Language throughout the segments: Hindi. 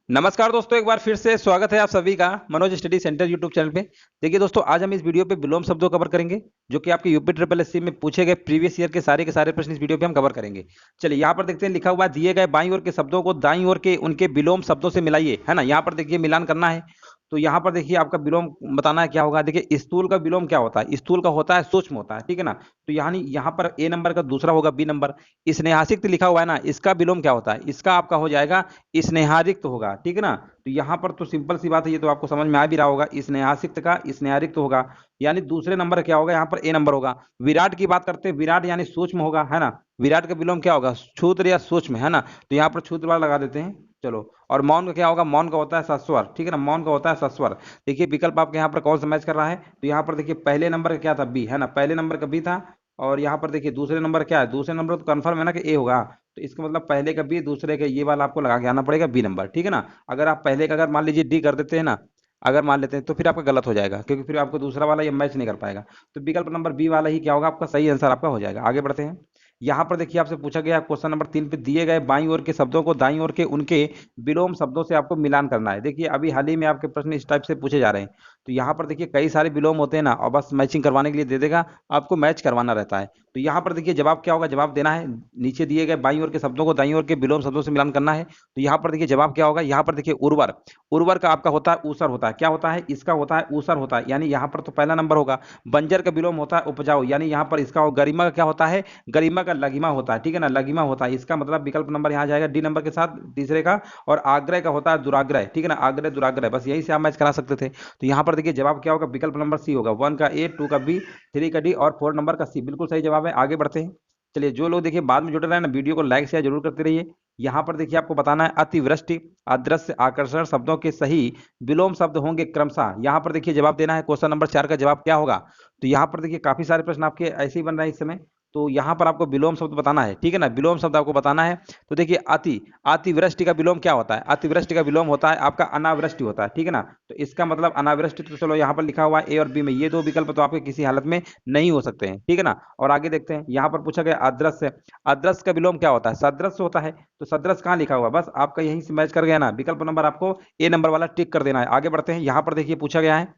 नमस्कार दोस्तों, एक बार फिर से स्वागत है आप सभी का Manoj study centre YouTube channel पे। देखिए दोस्तों, आज हम इस वीडियो पे विलोम शब्दों कवर करेंगे जो कि आपके यूपी ट्रिपल एससी में पूछे गए प्रीवियस ईयर के सारे प्रश्न इस वीडियो पे हम कवर करेंगे। चलिए यहाँ पर देखते हैं, लिखा हुआ है दिए गए बाईं ओर के शब्दों को दाईं ओर के उनके विलोम शब्दों से मिलाइए, है ना। यहाँ पर देखिए मिलान करना है। तो यहाँ पर देखिए आपका विलोम बताना है क्या होगा। देखिए स्थूल का विलोम क्या होता है, स्थूल का होता है सूक्ष्म होता है, ठीक है ना। तो यहाँ पर ए नंबर का दूसरा होगा बी नंबर। स्नेहासिक्त लिखा हुआ है ना, इसका विलोम क्या होता है, इसका आपका हो जाएगा स्नेहारिक्त होगा, ठीक है ना। तो यहाँ पर तो सिंपल सी बात है, ये तो आपको समझ में आ भी रहा होगा, स्नेहासिक्त का स्नेहारिक्त होगा। यानी दूसरे नंबर क्या होगा, यहाँ पर ए नंबर होगा। विराट की बात करते हैं, विराट यानी सूक्ष्म होगा, है ना। विराट का विलोम क्या होगा, क्षुद्र या सूक्ष्म, है ना। तो यहाँ पर क्षुद्र वाला लगा देते हैं। चलो, और मौन का क्या होगा, मौन का होता है सस्वर, ठीक है ना, मौन का होता है सस्वर। देखिए विकल्प आपके यहाँ पर कौन सा मैच कर रहा है, तो यहाँ पर देखिए पहले नंबर का क्या था, बी, है ना, पहले नंबर का बी था। और यहाँ पर देखिए दूसरे नंबर क्या है, दूसरे नंबर तो कंफर्म है ना कि ए होगा। तो इसका मतलब पहले का बी, दूसरे का ये वाला आपको लगा के आना पड़ेगा बी नंबर, ठीक है ना। अगर आप पहले का अगर मान लीजिए डी कर देते हैं ना, अगर मान लेते हैं तो फिर आपका गलत हो जाएगा, क्योंकि फिर आपको दूसरा वाला ये मैच नहीं कर पाएगा। तो विकल्प नंबर बी वाला ही क्या होगा, आपका सही आंसर आपका हो जाएगा। आगे बढ़ते हैं। यहाँ पर देखिए आपसे पूछा गया क्वेश्चन नंबर 3 पे, दिए गए बाईं ओर के शब्दों को दाईं ओर के उनके विलोम शब्दों से आपको मिलान करना है। देखिए अभी हाल ही में आपके प्रश्न इस टाइप से पूछे जा रहे हैं। तो यहाँ पर देखिए कई सारे विलोम होते हैं ना, और बस मैचिंग करवाने के लिए दे देगा, आपको मैच करवाना रहता है। तो यहाँ पर देखिए जवाब क्या होगा, जवाब देना है, नीचे दिए गए बाईं ओर के शब्दों को दाईं ओर के विलोम शब्दों से मिलान करना है। तो यहाँ पर देखिए जवाब क्या होगा, यहाँ पर देखिए उर्वर, उर्वर का आपका होता है ऊसर होता है, क्या होता है, इसका होता है ऊसर होता है, यानी यहाँ पर तो पहला नंबर होगा। बंजर का विलोम होता है उपजाऊ, यानी यहाँ पर इसका गरिमा का क्या होता है, गरिमा का लघिमा होता है, ठीक है ना, लघिमा होता है। इसका मतलब विकल्प नंबर यहाँ जाएगा डी नंबर के साथ तीसरे का। और आग्रह का होता है दुराग्रह, ठीक है ना, आग्रह दुराग्रह, बस यही से आप मैच करा सकते थे। तो यहाँ पर देखिए जवाब क्या होगा, विकल्प नंबर सी होगा, 1 का ए, 2 का बी, 3 का डी और 4 नंबर का सी, बिल्कुल सही जवाब है। आगे बढ़ते हैं। चलिए, जो लोग देखिए बाद में जुड़ रहे हैं ना, वीडियो को लाइक शेयर जरूर करते रहिए। यहाँ पर देखिए आपको बताना है अतिवृष्टि, अदृश्य, आकर्षण शब्दों के सही विलोम शब्द होंगे क्रमशः। यहाँ पर देखिए जवाब देना है, क्वेश्चन नंबर 4 का जवाब क्या होगा। तो यहाँ पर देखिए काफी सारे प्रश्न आपके ऐसे ही बन रहे हैं इस समय। तो यहाँ पर आपको विलोम शब्द बताना है, ठीक है ना, विलोम शब्द आपको बताना है। तो देखिए अतिवृष्टि का विलोम क्या होता है, अतिवृष्टि का विलोम होता है आपका अनावृष्टि होता है, ठीक है ना। तो इसका मतलब अनावृष्टि, तो चलो यहाँ पर लिखा हुआ है ए और बी में, ये दो विकल्प तो आपके किसी हालत में नहीं हो सकते हैं, ठीक है ना। और आगे देखते हैं, यहाँ पर पूछा गया अदृश्य, अदृश्य का विलोम क्या होता है, सदृश्य होता है। तो सदृश्य कहाँ लिखा हुआ है, बस आपका यहीं से मैच कर गया ना, विकल्प नंबर आपको ए नंबर वाला टिक कर देना है। आगे बढ़ते हैं। यहाँ पर देखिए पूछा गया है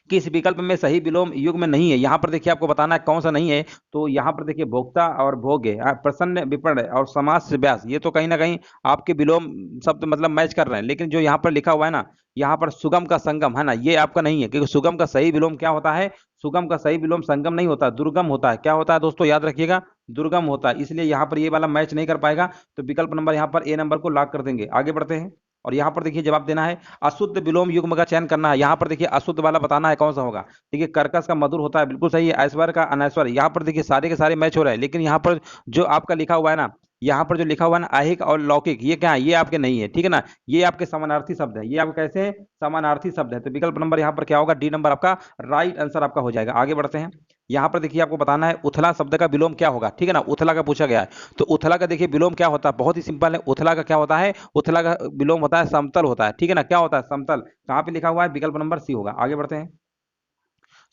किस विकल्प में सही विलोम युग्म में नहीं है। यहाँ पर देखिए आपको बताना है कौन सा नहीं है। तो यहाँ पर देखिए भोक्ता और भोग्य, प्रसन्न विपर्ण और समास से व्यास, ये तो कहीं ना कहीं आपके विलोम शब्द मतलब मैच कर रहे हैं। लेकिन जो यहाँ पर लिखा हुआ है ना, यहाँ पर सुगम का संगम, है ना, ये आपका नहीं है, क्योंकि सुगम का सही विलोम क्या होता है, सुगम का सही विलोम संगम नहीं होता, दुर्गम होता है। क्या होता है दोस्तों, याद रखिएगा, दुर्गम होता है। इसलिए यहाँ पर ये वाला मैच नहीं कर पाएगा। तो विकल्प नंबर यहाँ पर ए नंबर को लॉक कर देंगे। आगे बढ़ते हैं। और यहाँ पर देखिए जवाब देना है अशुद्ध विलोम युग्म का चयन करना है। यहाँ पर देखिए अशुद्ध वाला बताना है कौन सा होगा। देखिए कर्कश का मधुर होता है, बिल्कुल सही है। ऐश्वर्य का अनैश्वर्य, यहाँ पर देखिए सारे के सारे मैच हो रहे हैं। लेकिन यहाँ पर जो आपका लिखा हुआ है ना, यहाँ पर जो लिखा हुआ है ना ऐहिक और लौकिक, ये क्या है, ये आपके नहीं है, ठीक है ना। ये आपके समानार्थी शब्द है, ये आपके कैसे हैं, समानार्थी शब्द है। तो विकल्प नंबर यहाँ पर क्या होगा, डी नंबर आपका राइट आंसर आपका हो जाएगा। आगे बढ़ते हैं। यहाँ पर देखिए आपको बताना है उथला शब्द का विलोम क्या होगा, ठीक है ना, उथला का पूछा गया है। तो उथला का देखिए विलोम क्या होता है, बहुत ही सिंपल है। उथला का क्या होता है, उथला का विलोम होता है समतल होता है, ठीक है ना। क्या होता है, समतल। कहाँ पे लिखा हुआ है, विकल्प नंबर सी होगा। आगे बढ़ते हैं।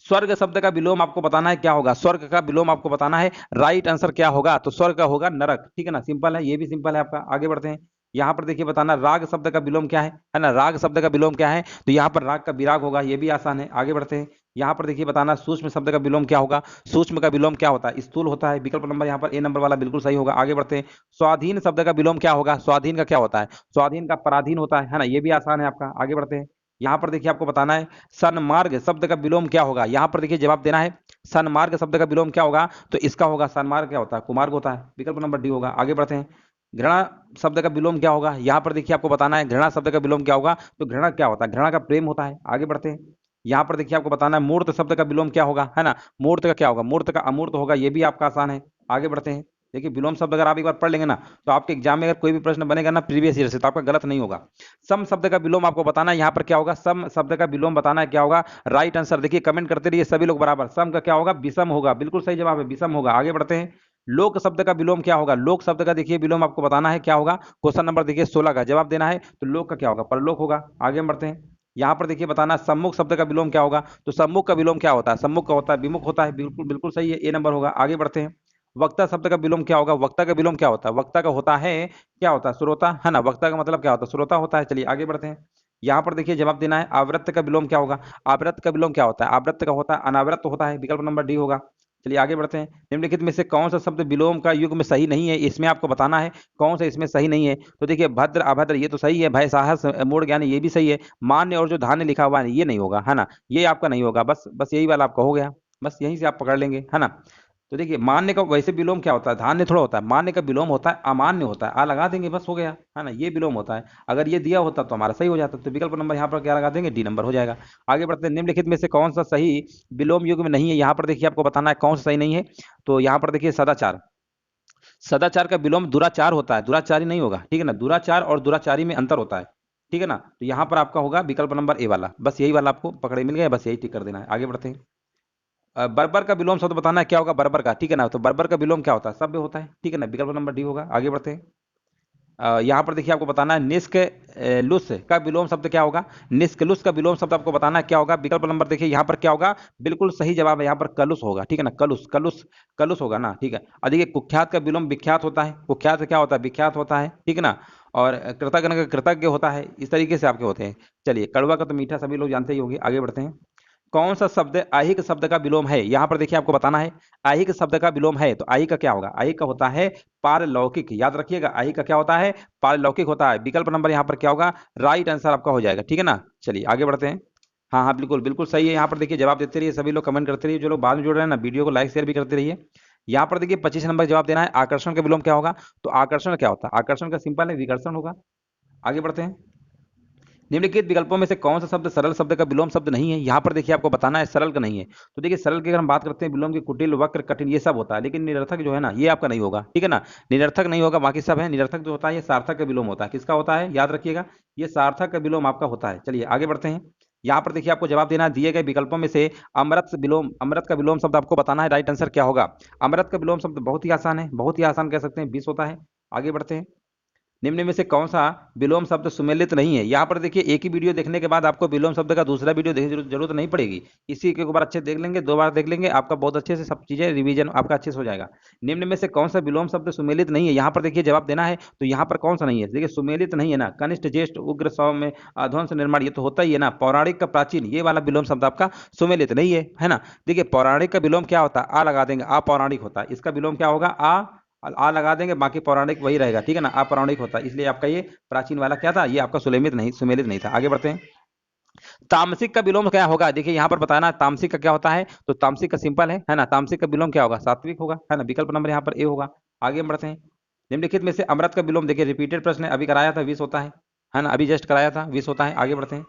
स्वर्ग शब्द का विलोम आपको बताना है क्या होगा, स्वर्ग का विलोम आपको बताना है, राइट आंसर क्या होगा। तो स्वर्ग का होगा नरक, ठीक है ना, सिंपल है, ये भी सिंपल है आपका। आगे बढ़ते हैं। यहाँ पर देखिए बताना राग शब्द का विलोम क्या है ना, राग शब्द का विलोम क्या है। तो यहाँ पर राग का विराग होगा, ये भी आसान है। आगे बढ़ते हैं। यहाँ पर देखिए बताना सूक्ष्म शब्द का विलोम क्या होगा, सूक्ष्म का विलोम क्या होता है, स्थूल होता है। विकल्प नंबर यहाँ पर ए नंबर वाला बिल्कुल सही होगा। आगे बढ़ते हैं। स्वाधीन शब्द का विलोम क्या होगा, स्वाधीन का क्या होता है, स्वाधीन का पराधीन होता है ना, ये भी आसान है आपका। आगे बढ़ते हैं। यहाँ पर देखिए आपको बताना है सन्मार्ग शब्द का विलोम क्या होगा। यहाँ पर देखिए जवाब देना है सन्मार्ग शब्द का विलोम क्या होगा। तो इसका होगा सन्मार्ग क्या होता है, कुमार्ग होता है। विकल्प नंबर डी होगा। आगे बढ़ते हैं। घृणा शब्द का विलोम क्या होगा। यहाँ पर देखिए आपको बताना है घृणा शब्द का विलोम क्या होगा। तो घृणा क्या होता है, घृणा का प्रेम होता है। आगे बढ़ते हैं। यहाँ पर देखिए आपको बताना है मूर्त शब्द का विलोम क्या होगा, है ना, मूर्त का क्या होगा, मूर्त का अमूर्त होगा, ये भी आपका आसान है। आगे बढ़ते हैं। देखिए विलोम शब्द अगर आप एक बार पढ़ लेंगे ना, तो आपके एग्जाम में अगर कोई भी प्रश्न बनेगा ना प्रीवियस ईयर से, तो आपका गलत नहीं होगा। सम शब्द का विलोम आपको बताना है, यहाँ पर क्या होगा, सम शब्द का विलोम बताना है क्या होगा। राइट आंसर देखिए कमेंट करते रहिए सभी लोग बराबर। सम का क्या होगा, विषम होगा, बिल्कुल सही जवाब है, विषम होगा। आगे बढ़ते हैं। लोक शब्द का विलोम क्या होगा, लोक शब्द का देखिए विलोम आपको बताना है क्या होगा। क्वेश्चन नंबर देखिए 16 का जवाब देना है। तो लोक का क्या होगा, परलोक होगा। आगे बढ़ते हैं। यहाँ पर देखिए बताना सम्मुख शब्द का विलोम क्या होगा। तो सम्मुख का विलोम क्या होता है, सम्मुख का होता है विमुख होता है, बिल्कुल बिल्कुल सही है, ए नंबर होगा। आगे बढ़ते हैं। वक्ता शब्द का विलोम क्या होगा? वक्ता का विलोम क्या होता है? वक्ता का होता है, क्या होता है? श्रोता, है ना? वक्ता का मतलब क्या होता है? श्रोता होता है। चलिए आगे बढ़ते हैं। यहाँ पर देखिए जवाब देना है। आवृत्त का विलोम क्या होगा? आवृत्त का विलोम क्या होता है? आवृत्त का होता है अनावृत्त होता है, विकल्प नंबर डी होगा। चलिए आगे बढ़ते हैं। निम्नलिखित में से कौन सा शब्द विलोम का युग में सही नहीं है? इसमें आपको बताना है कौन सा इसमें सही नहीं है। तो देखिए भद्र अभद्र ये तो सही है, भय साहस मूढ़ ज्ञान ये भी सही है, मान्य और जो धान्य लिखा हुआ है ये नहीं होगा, है ना? ये आपका नहीं होगा, बस बस यही वाला आपका हो गया, बस यहीं से आप पकड़ लेंगे, है ना? तो देखिए मान्य का वैसे विलोम क्या होता है? धान्य थोड़ा होता है, मान्य का विलोम होता है अमान्य होता है, आ लगा देंगे बस हो गया, है ना? ये विलोम होता है। अगर ये दिया होता तो हमारा सही हो जाता, तो विकल्प नंबर यहाँ पर क्या लगा देंगे? डी नंबर हो जाएगा। आगे बढ़ते हैं। निम्नलिखित में से कौन सा सही विलोम युग में नहीं है? यहाँ पर देखिए आपको बताना है कौन सा सही नहीं है। तो यहाँ पर देखिए सदाचार, सदाचार का विलोम दुराचार होता है, दुराचारी नहीं होगा, ठीक है ना? दुराचार और दुराचारी में अंतर होता है, ठीक है ना? तो यहाँ पर आपका होगा विकल्प नंबर ए वाला, बस यही वाला आपको पकड़े मिल गया, बस यही टिक कर देना है। आगे बढ़ते हैं। बर्बर का विलोम शब्द बताना है क्या होगा? बर्बर का, ठीक है ना? तो बर्बर का विलोम क्या होता है? सभ्य होता है, ठीक है ना? विकल्प नंबर डी होगा। आगे बढ़ते हैं। यहाँ पर देखिए आपको बताना है निष्क लुस का विलोम शब्द क्या होगा? निष्कलुष का विलोम शब्द आपको बताना है क्या होगा? विकल्प नंबर देखिए यहाँ पर क्या होगा? बिल्कुल सही जवाब है यहाँ पर कलुष होगा, ठीक है ना? कलुष कलुष कलुष होगा ना, ठीक है। और देखिए कुख्यात का विलोम विख्यात होता है, कुख्यात क्या होता है? विख्यात होता है, ठीक है ना? और कृतज्ञ का कृतज्ञ होता है, इस तरीके से आपके होते हैं। चलिए कड़वा का तो मीठा सभी लोग जानते ही होंगे। आगे बढ़ते हैं। कौन सा शब्द ऐहिक शब्द का विलोम है? यहाँ पर देखिए आपको बताना है ऐहिक शब्द का विलोम है, तो ऐहिक का क्या होगा? ऐहिक का होता है पारलौकिक, याद रखिएगा ऐहिक का क्या होता है? पारलौकिक होता है। विकल्प नंबर यहाँ पर क्या होगा? राइट आंसर आपका हो जाएगा, ठीक है ना? चलिए आगे बढ़ते हैं। हाँ हाँ बिल्कुल बिल्कुल सही है। यहाँ पर देखिए जवाब देते रहिए, सभी लोग कमेंट करते रहिए, जो लोग बाद में जुड़ रहे हैं ना वीडियो को लाइक शेयर भी करते रहिए। यहाँ पर देखिए 25 नंबर जवाब देना है। आकर्षण का विलोम क्या होगा? तो आकर्षण क्या होता है? आकर्षण का सिंपल है विकर्षण होगा। आगे बढ़ते हैं। निम्नलिखित विकल्पों में से कौन सा शब्द सरल शब्द का विलोम शब्द नहीं है? यहाँ पर देखिए आपको बताना है सरल का नहीं है। तो देखिए सरल की अगर हम बात करते हैं विलोम की कुटिल वक्र कठिन ये सब होता है, लेकिन निरर्थक जो है ना ये आपका नहीं होगा, ठीक है ना? निरर्थक नहीं होगा, बाकी सब है। निरर्थक जो होता है ये सार्थक का विलोम होता है। किसका होता है? याद रखिएगा, ये सार्थक का विलोम आपका होता है। चलिए आगे बढ़ते हैं। यहाँ पर देखिए आपको जवाब देना है दिए गए विकल्पों में से अमृत विलोम, अमृत का विलोम शब्द आपको बताना है, राइट आंसर क्या होगा? अमृत का विलोम शब्द बहुत ही आसान है, बहुत ही आसान कह सकते हैं, 20 होता है। आगे बढ़ते हैं। निम्न में से कौन सा विलोम शब्द सुमेलित नहीं है? यहाँ पर देखिए एक ही वीडियो देखने के बाद आपको विलोम शब्द का दूसरा वीडियो देखने की जरूरत नहीं पड़ेगी। इसी के ऊपर अच्छे देख लेंगे, 2 बार देख लेंगे, आपका बहुत अच्छे से सब चीजें रिवीजन आपका अच्छे से हो जाएगा। निम्न में से कौन सा विलोम शब्द सुमेलित नहीं है? यहाँ पर देखिए जवाब देना है, तो यहाँ पर कौन सा नहीं है? देखिए सुमेलित नहीं है ना, कनिष्ठ ज्येष्ठ उग्र सौम्य अध्वंस निर्माण ये तो होता ही है ना। पौराणिक का प्राचीन ये वाला विलोम शब्द आपका सुमेलित नहीं है ना? देखिए पौराणिक का विलोम क्या होता है? आ लगा देंगे, अपौराणिक होता है। इसका विलोम क्या होगा? आ लगा देंगे, बाकी पौराणिक वही रहेगा, ठीक है ना? अपौराणिक होता है, इसलिए आपका ये प्राचीन वाला क्या था? ये आपका सुमेलित नहीं था। आगे बढ़ते हैं। तामसिक का विलोम क्या होगा? देखिए यहाँ पर बताना तामसिक का क्या होता है। तो तामसिक का सिंपल है ना? तामसिक का विलोम क्या होगा? सात्विक होगा, है ना? विकल्प नंबर यहाँ पर ए होगा। आगे बढ़ते हैं। निम्नलिखित में से अमृत का विलोम देखिए रिपीटेड प्रश्न है, अभी कराया था 20 होता है ना? अभी जस्ट कराया था 20 होता है। आगे बढ़ते हैं।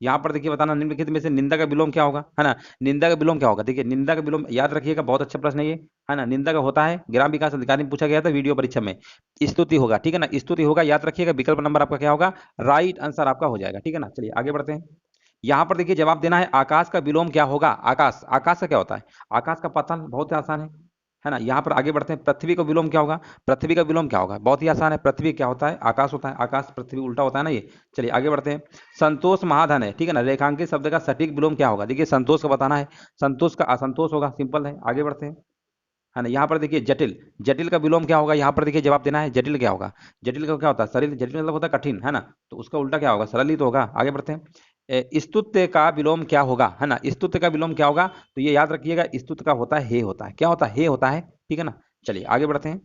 यहाँ पर देखिए बताना निम्नलिखित में से निंदा का विलोम क्या होगा, है ना? निंदा का विलोम क्या होगा? देखिए निंदा का विलोम याद रखिएगा, बहुत अच्छा प्रश्न है ये, है ना? निंदा का होता है, ग्राम विकास अधिकारी में पूछा गया था वीडियो परीक्षा में, स्तुति होगा, ठीक है ना? स्तुति होगा, याद रखिएगा। विकल्प नंबर आपका क्या होगा? राइट आंसर आपका हो जाएगा, ठीक है ना? चलिए आगे बढ़ते हैं। यहाँ पर देखिए जवाब देना है आकाश का विलोम क्या होगा? आकाश, आकाश का क्या होता है? आकाश का पता बहुत ही आसान है ना? यहाँ पर आगे बढ़ते हैं। पृथ्वी का विलोम क्या होगा? पृथ्वी का विलोम क्या होगा? बहुत ही आसान है। पृथ्वी क्या होता है? आकाश होता है। आकाश पृथ्वी उल्टा होता है ना ये। चलिए आगे बढ़ते हैं। संतोष महाधन है, ठीक है ना? रेखांकित शब्द का सटीक विलोम क्या होगा? देखिए संतोष का बताना है, संतोष का असंतोष होगा, सिंपल है। आगे बढ़ते हैं, है ना? यहाँ पर देखिए जटिल, जटिल का विलोम क्या होगा? यहाँ पर देखिए जवाब देना है जटिल क्या होगा? जटिल का क्या होता है? सरल, जटिल मतलब होता है कठिन, है ना? तो उसका उल्टा क्या होगा? सरल ही तो होगा। आगे बढ़ते हैं। स्तुत्य का विलोम क्या होगा, है ना? स्तुत्य का विलोम क्या होगा? तो ये याद रखिएगा, स्तुत्य का होता है हे होता है। क्या होता है? हे होता है, ठीक है ना? चलिए आगे बढ़ते हैं।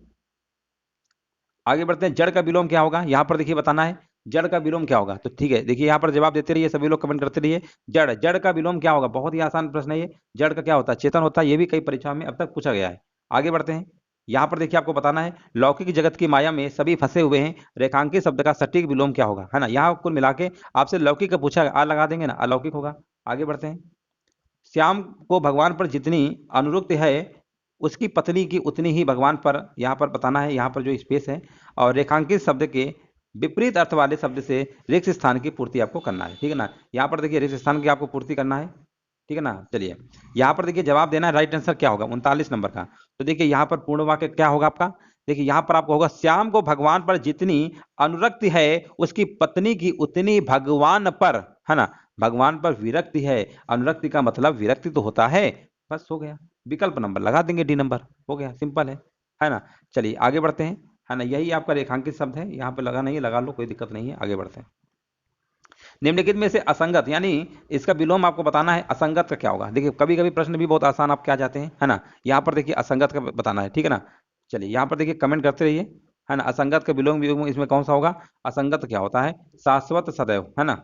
आगे बढ़ते हैं। जड़ का विलोम क्या होगा? यहाँ पर देखिए बताना है जड़ का विलोम क्या होगा। तो ठीक है, देखिए यहाँ पर जवाब देते रहिए, सभी लोग कमेंट करते रहिए। जड़, जड़ का विलोम क्या होगा? बहुत ही आसान प्रश्न है ये। जड़ का क्या होता है? चेतन होता है, ये भी कई परीक्षाओं में अब तक पूछा गया है। आगे बढ़ते हैं। यहाँ पर देखिए आपको बताना है लौकिक जगत की माया में सभी फंसे हुए हैं, रेखांकित शब्द का सटीक विलोम क्या होगा, है ना? यहाँ कुल मिला के आपसे लौकिक का पूछा, आ लगा देंगे ना, अलौकिक होगा। आगे बढ़ते हैं। श्याम को भगवान पर जितनी अनुरक्त है उसकी पत्नी की उतनी ही भगवान पर, यहाँ पर बताना है, यहाँ पर जो स्पेस है, और रेखांकित शब्द के विपरीत अर्थ वाले शब्द से रिक्त स्थान की पूर्ति आपको करना है, ठीक है ना? यहाँ पर देखिए रिक्त स्थान की आपको पूर्ति करना है, ठीक है ना? चलिए यहाँ पर देखिए जवाब देना है, राइट आंसर क्या होगा 39 नंबर का। तो देखिए यहाँ पर पूर्ण वाक्य क्या होगा आपका? देखिए यहाँ पर आपको होगा श्याम को भगवान पर जितनी अनुरक्ति है उसकी पत्नी की उतनी भगवान पर, है ना? भगवान पर विरक्ति है, अनुरक्ति का मतलब विरक्ति तो होता है, बस हो गया। विकल्प नंबर लगा देंगे डी नंबर, हो गया, सिंपल है। है ना। चलिए आगे बढ़ते हैं, है ना, यही आपका रेखांकित शब्द है, यहाँ पे लगा नहीं है, लगा लो, कोई दिक्कत नहीं है, आगे बढ़ते हैं। निम्नलिखित में से असंगत, यानी इसका विलोम आपको बताना है, असंगत का क्या होगा। देखिए कभी कभी प्रश्न भी बहुत आसान आपके आ जाते हैं, है ना। यहाँ पर देखिए असंगत का बताना है, ठीक है ना। चलिए यहाँ पर देखिए कमेंट करते रहिए, है ना। असंगत का विलोम विलोम इसमें कौन सा होगा, असंगत क्या होता है, शाश्वत सदैव, है ना।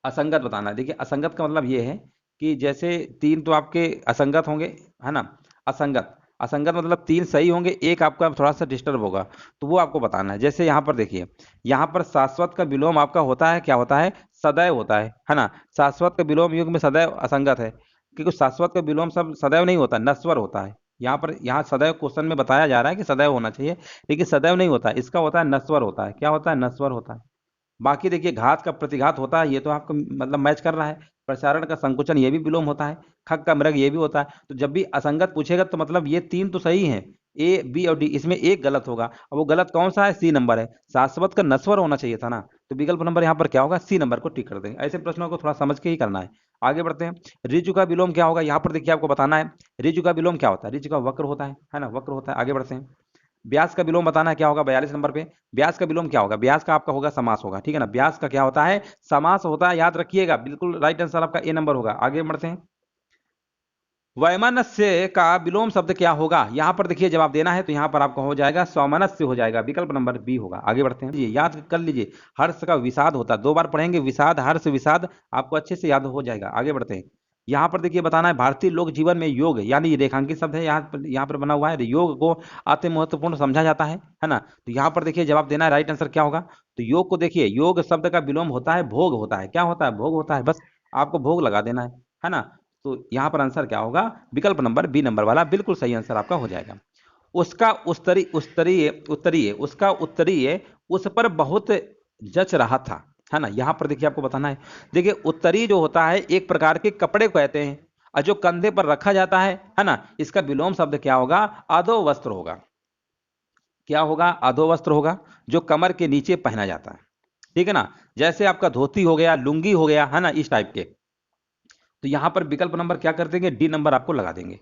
असंगत बताना है। देखिए असंगत का मतलब ये है कि जैसे तीन तो आपके असंगत होंगे, है ना। असंगत, असंगत मतलब तीन सही होंगे, एक आपका थोड़ा सा डिस्टर्ब होगा, तो वो आपको बताना है। जैसे यहाँ पर देखिए, यहाँ पर शाश्वत का विलोम आपका होता है, क्या होता है, सदैव होता है ना। शाश्वत का विलोम युग में सदैव असंगत है, क्योंकि शाश्वत का विलोम सब सदैव नहीं होता, नश्वर होता है। यहाँ पर यहाँ सदैव क्वेश्चन में बताया जा रहा है कि सदैव होना चाहिए, लेकिन सदैव नहीं होता, इसका होता है नश्वर होता है। क्या होता है, नश्वर होता है। बाकी देखिए घात का प्रतिघात होता है, ये तो आपको मतलब मैच कर रहा है। प्रसारण का संकुचन ये भी विलोम होता है। खग का मृग ये भी होता है। तो जब भी असंगत पूछेगा तो मतलब ये तीन तो सही हैं, ए बी और डी, इसमें एक गलत होगा। अब वो गलत कौन सा है, सी नंबर है, शाश्वत का नश्वर होना चाहिए था ना। तो विकल्प नंबर यहाँ पर क्या होगा, सी नंबर को टिक कर देंगे। ऐसे प्रश्नों को थोड़ा समझ के ही करना है। आगे बढ़ते हैं। ऋजु का विलोम क्या होगा, यहाँ पर देखिए आपको बताना है। ऋजु का विलोम क्या होता है, ऋजु का वक्र होता है ना, वक्र होता है। आगे बढ़ते हैं। ब्यास का विलोम बताना है, क्या होगा 42 नंबर पे। ब्यास का विलोम क्या होगा, ब्यास का आपका होगा समास होगा, ठीक है ना। ब्यास का क्या होता है, समास होता है, याद रखिएगा, बिल्कुल राइट आंसर आपका ए नंबर होगा। आगे बढ़ते हैं। वैमनस्य का विलोम शब्द क्या होगा, यहां पर देखिए जवाब देना है, तो यहां पर आपका हो जाएगा सौमनस्य हो जाएगा, विकल्प नंबर बी होगा। आगे बढ़ते हैं, ये याद कर लीजिए, हर्ष का विषाद होता है, दो बार पढ़ेंगे, विषाद हर्ष विषाद, आपको अच्छे से याद हो जाएगा। आगे बढ़ते हैं। यहाँ पर देखिए बताना है, भारतीय लोक जीवन में योग, यानी रेखांकित शब्द है, यहाँ पर बना हुआ है, योग को अति महत्वपूर्ण समझा जाता है ना। तो यहाँ पर देखिए जवाब देना है, राइट आंसर क्या होगा। तो योग को देखिए, योग शब्द का विलोम होता है भोग होता है, क्या होता है, भोग होता है, बस आपको भोग लगा देना है ना। तो यहाँ पर आंसर क्या होगा, विकल्प नंबर बी नंबर वाला बिल्कुल सही आंसर आपका हो जाएगा। उसका उत्तरी उत्तरीय उत्तरीय उसका उत्तरीय उस पर बहुत जच रहा था, है ना। यहाँ पर देखिए आपको बताना है। देखिए उत्तरी जो होता है एक प्रकार के कपड़े को कहते हैं, और जो कंधे पर रखा जाता है ना, इसका विलोम शब्द क्या होगा, अधो वस्त्र होगा। क्या होगा, अधो वस्त्र होगा, जो कमर के नीचे पहना जाता है, ठीक है ना। जैसे आपका धोती हो गया, लुंगी हो गया, है ना, इस टाइप के। तो यहां पर विकल्प नंबर क्या कर देंगे, डी नंबर आपको लगा देंगे।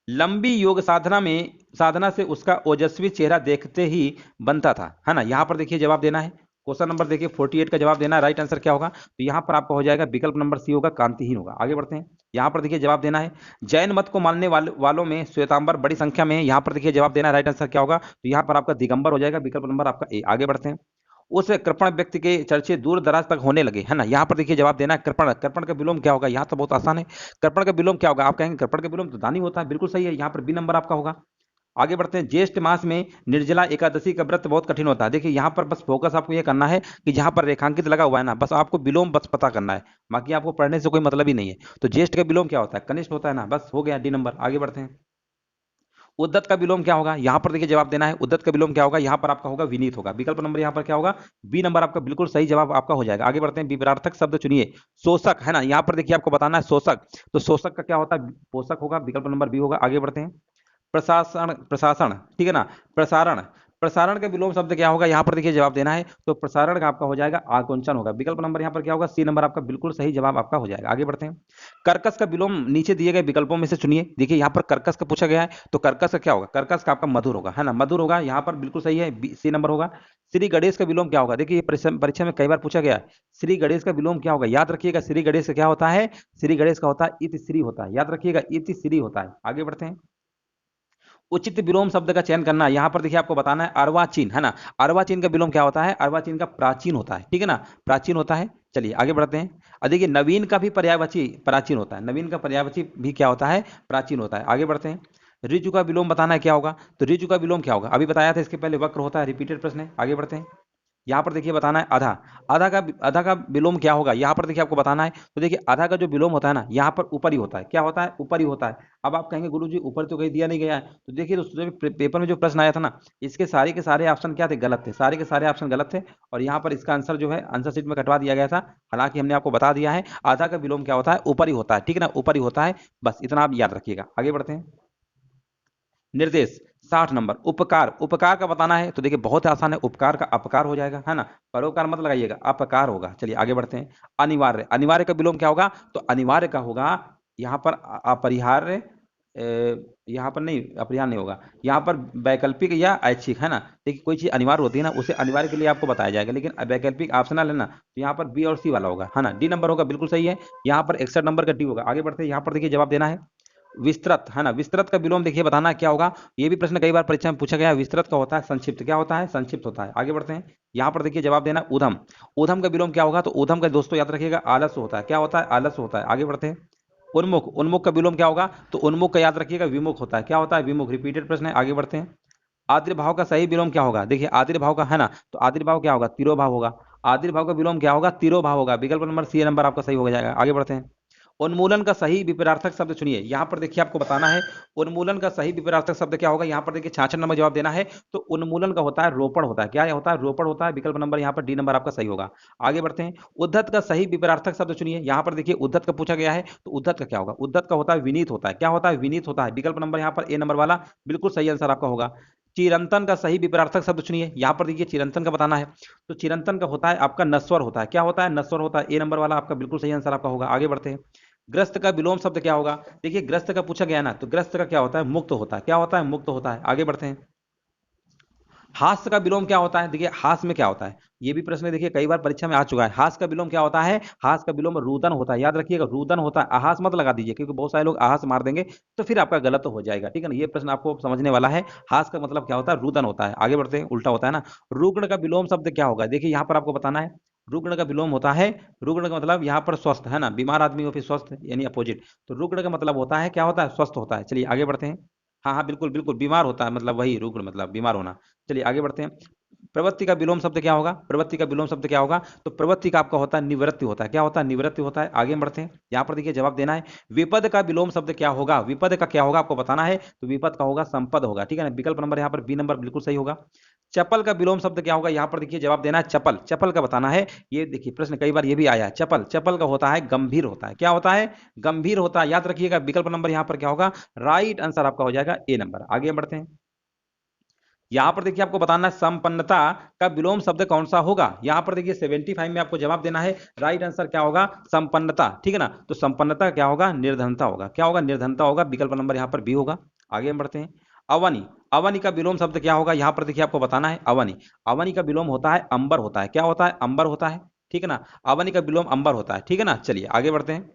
लंबी योग साधना में साधना से उसका ओजस्वी चेहरा देखते ही बनता था, है ना। यहां पर देखिए जवाब देना है, क्वेश्चन नंबर देखिए 48 का जवाब देना है, राइट आंसर क्या होगा, तो यहां पर आपका हो जाएगा विकल्प नंबर सी होगा, कांतिहीन होगा। आगे बढ़ते हैं। यहां पर देखिए जवाब देना है, जैन मत को मानने वालों में श्वेतांबर बड़ी संख्या में है, यहां पर देखिए जवाब देना है, राइट आंसर क्या होगा, तो यहां पर आपका दिगंबर हो जाएगा, विकल्प नंबर आपका ए। आगे बढ़ते हैं। उस कृपण व्यक्ति के चर्चे दूर दराज तक होने लगे, है ना। यहाँ पर देखिए जवाब देना है, कृपण, कृपण का विलोम क्या होगा, यहाँ तो बहुत आसान है। कृपण का विलोम क्या होगा, आप कहेंगे कृपण का विलोम तो दानी होता है, बिल्कुल सही है, यहाँ पर बी नंबर आपका होगा। आगे बढ़ते हैं। ज्येष्ठ मास में निर्जला एकादशी का व्रत बहुत कठिन होता है। देखिए यहाँ पर बस फोकस आपको ये करना है कि जहां पर रेखांकित लगा हुआ है ना, बस आपको विलोम बस पता करना है, बाकी आपको पढ़ने से कोई मतलब ही नहीं है। तो ज्येष्ठ का विलोम क्या होता है, कनिष्ठ होता है ना, बस हो गया, डी नंबर। आगे बढ़ते हैं। उद्धत का विलोम क्या होगा, यहां पर देखिए जवाब देना है, उद्धत का विलोम क्या होगा, यहां पर आपका होगा विनीत होगा, विकल्प नंबर यहां पर क्या होगा, बी नंबर आपका बिल्कुल सही जवाब आपका हो जाएगा। आगे बढ़ते हैं। विपरार्थक शब्द चुनिए। शोषक, है ना, यहां पर देखिए आपको बताना है शोषक, तो शोषक का क्या होता है, पोषक होगा, विकल्प नंबर बी होगा। आगे बढ़ते हैं। प्रशासन, प्रशासन, ठीक है ना। प्रसारण, प्रसारण का विलोम शब्द क्या होगा, यहां पर देखिए जवाब देना है, तो प्रसारण का आपका हो जाएगा आकुंचन होगा, विकल्प नंबर यहां पर क्या होगा, सी नंबर आपका बिल्कुल सही जवाब आपका हो जाएगा। आगे बढ़ते हैं। कर्कश का विलोम नीचे दिए गए विकल्पों में से चुनिए। देखिए यहां पर कर्कश का पूछा गया है, तो कर्कश का क्या होगा, कर्कश का आपका मधुर होगा, है ना, मधुर होगा, यहां पर बिल्कुल सही है, सी नंबर होगा। श्री गणेश का विलोम क्या होगा, देखिए परीक्षा में कई बार पूछा गया है, श्री गणेश का विलोम क्या होगा, याद रखिएगा, श्री गणेश का क्या होता है, श्री गणेश का होता है इति श्री होता है, याद रखिएगा, इति श्री होता है। आगे बढ़ते हैं। उचित विलोम शब्द का चयन करना, यहां पर देखिए आपको बताना है अर्वाचीन, है ना। अर्वाचीन का विलोम क्या होता है, अर्वाचीन का प्राचीन होता है, ठीक है ना, प्राचीन होता है। चलिए आगे बढ़ते हैं। और देखिए नवीन का भी पर्यायवाची प्राचीन होता है, नवीन का पर्यायवाची भी क्या होता है, प्राचीन होता है। आगे बढ़ते हैं। ऋजु का विलोम बताना है क्या होगा, तो ऋजु का विलोम क्या होगा, अभी बताया था, इसके पहले वक्र होता है, रिपीटेड प्रश्न है। आगे बढ़ते हैं। यहाँ पर देखिए बताना है आधा, आधा का विलोम क्या होगा, यहाँ पर देखिए आपको बताना है, तो देखिए आधा का जो विलोम होता है ना, यहाँ पर ऊपर ही होता है, क्या होता है, ऊपर ही होता है। अब आप कहेंगे गुरुजी ऊपर तो कहीं दिया नहीं गया है, तो देखिए दोस्तों जब पेपर में जो प्रश्न आया था ना, इसके सारे के सारे ऑप्शन क्या थे, गलत थे, सारे के सारे ऑप्शन गलत थे, और यहाँ पर इसका आंसर जो है आंसर शीट में कटवा दिया गया था। हालांकि हमने आपको बता दिया है आधा का विलोम क्या होता है, ऊपर ही होता है, ठीक है ना, ऊपर ही होता है, बस इतना आप याद रखिएगा। आगे बढ़ते हैं। निर्देश 60 नंबर। उपकार, उपकार का बताना है, तो देखिए बहुत आसान है, उपकार का अपकार हो जाएगा, है ना, परोपकार मत लगाइएगा, अपकार होगा। चलिए आगे बढ़ते हैं। अनिवार्य, अनिवार्य का विलोम क्या होगा, तो अनिवार्य का होगा यहाँ पर अपरिहार्य, यहाँ पर नहीं, अपरिहार्य नहीं होगा, यहाँ पर वैकल्पिक या ऐच्छिक है ना। देखिए कोई चीज अनिवार्य होती है ना, उसे अनिवार्य के लिए आपको बताया जाएगा, लेकिन वैकल्पिक ऑप्शनल है ना, तो यहाँ पर बी और सी वाला होगा है ना। डी नंबर होगा, बिल्कुल सही है। यहाँ पर 61 नंबर का डी होगा। आगे बढ़ते हैं, यहाँ पर देखिए जवाब देना है विस्तृत है ना। विस्तृत का विलोम देखिए बताना क्या होगा। ये भी प्रश्न कई बार परीक्षा में पूछा गया है। विस्तृत का होता है संक्षिप्त, क्या होता है, संक्षिप्त होता है। आगे बढ़ते हैं, यहाँ पर देखिए जवाब देना ऊधम। ऊधम का विलोम क्या होगा, तो ऊधम का दोस्तों याद रखिएगा आलस्य होता है। क्या होता है, आलस्य होता है। आगे बढ़ते हैं, उन्मुख। उन्मुख का विलोम क्या होगा, तो उन्मुख का याद रखिएगा विमुख होता है। क्या होता है, विमुख। रिपीटेड प्रश्न है। आगे बढ़ते हैं, आदिर्भाव का सही विलोम क्या होगा। देखिए आदिर्भाव का है ना, तो आदिर्भाव क्या होगा, तिरोभाव होगा। आदिर्भाव का विलोम क्या होगा, तिरोभाव होगा। विकल्प नंबर सी नंबर आपका सही हो जाएगा। आगे बढ़ते हैं, उन्मूलन का सही विपरीतार्थक शब्द चुनिए। यहाँ पर देखिए आपको बताना है उन्मूलन का सही विपरीतार्थक शब्द क्या होगा। यहाँ पर देखिए 66 नंबर जवाब देना है। तो उन्मूलन का होता है रोपण होता है। क्या होता है, रोपण होता है। विकल्प नंबर यहाँ पर डी नंबर आपका सही होगा। आगे बढ़ते हैं, उद्धत का सही विपरीतार्थक शब्द चुनिए। यहाँ पर देखिए उद्धत का पूछा गया है, तो उद्धत का क्या होगा, उद्धत का होता है विनीत होता है। क्या होता है, विनीत होता है। विकल्प नंबर यहाँ पर ए नंबर वाला बिल्कुल सही आंसर आपका होगा। चिरंतन का सही विपरीतार्थक शब्द चुनिए। यहाँ पर देखिए चिरंतन का बताना है, तो चिरंतन का होता है आपका नस्वर होता है। क्या होता है, नस्वर होता है। ए नंबर वाला आपका बिल्कुल सही आंसर आपका होगा। आगे बढ़ते हैं, ग्रस्त का विलोम शब्द क्या होगा। देखिए ग्रस्त का पूछा गया ना, तो ग्रस्त का क्या होता है, मुक्त होता है। क्या होता है, मुक्त होता है। आगे बढ़ते हैं, हास्य का विलोम क्या होता है। देखिए हास्य में क्या होता है, ये भी प्रश्न देखिए कई बार परीक्षा में आ चुका है। हास्य का विलोम क्या होता है, हास्य का विलोम रुदन होता है। याद रखिएगा रुदन होता है। आहास मत लगा दीजिए, क्योंकि बहुत सारे लोग आहास मार देंगे तो फिर आपका गलत हो जाएगा। ठीक है ना, ये प्रश्न आपको समझने वाला है। हास्य का मतलब क्या होता है, रुदन होता है। आगे बढ़ते हैं, उल्टा होता है ना। रुग्ण का विलोम शब्द क्या होगा। देखिए यहाँ पर आपको बताना है, रुग्ण का विलोम होता है, रुग्ण का मतलब यहाँ पर स्वस्थ है ना, बीमार आदमी हो फिर स्वस्थ यानी अपोजिट। तो रुग्ण का मतलब होता है क्या होता है, स्वस्थ होता है। चलिए आगे बढ़ते हैं, हाँ हाँ बिल्कुल बिल्कुल, बीमार होता है मतलब वही रुग्ण मतलब बीमार होना। चलिए आगे बढ़ते हैं, प्रवृत्ति का विलोम शब्द क्या होगा। प्रवृत्ति का विलोम शब्द क्या होगा, तो प्रवृत्ति का आपका होता है निवृत्ति होता है। क्या होता है, निवृत्ति होता है। आगे बढ़ते हैं, यहाँ पर देखिए जवाब देना है विपद का विलोम शब्द क्या होगा। विपद का क्या होगा आपको बताना है, तो विपद का होगा संपद होगा। ठीक है ना, विकल्प नंबर यहाँ पर बी नंबर बिल्कुल सही होगा। चपल का विलोम शब्द क्या होगा, यहाँ पर देखिए जवाब देना है चपल। चपल का बताना है, ये देखिए प्रश्न कई बार ये भी आया है। चपल, चपल का होता है गंभीर होता है। क्या होता है, गंभीर होता है। याद रखिएगा विकल्प नंबर यहाँ पर क्या होगा, राइट आंसर आपका हो जाएगा ए नंबर। आगे बढ़ते हैं, यहां पर देखिए आपको बताना है संपन्नता का विलोम शब्द कौन सा होगा। यहां पर देखिए 75 में आपको जवाब देना है, राइट आंसर क्या होगा, संपन्नता। ठीक है ना, तो संपन्नता क्या होगा, निर्धनता होगा। क्या होगा, निर्धनता होगा। विकल्प नंबर यहां पर बी होगा। आगे बढ़ते हैं, अवनी। अवनी का विलोम शब्द क्या होगा, यहां पर देखिए आपको बताना है अवनी। अवनी का विलोम होता है अंबर होता है। क्या होता है, अंबर होता है। ठीक है ना, अवनी का विलोम अंबर होता है। ठीक है ना, चलिए आगे बढ़ते हैं।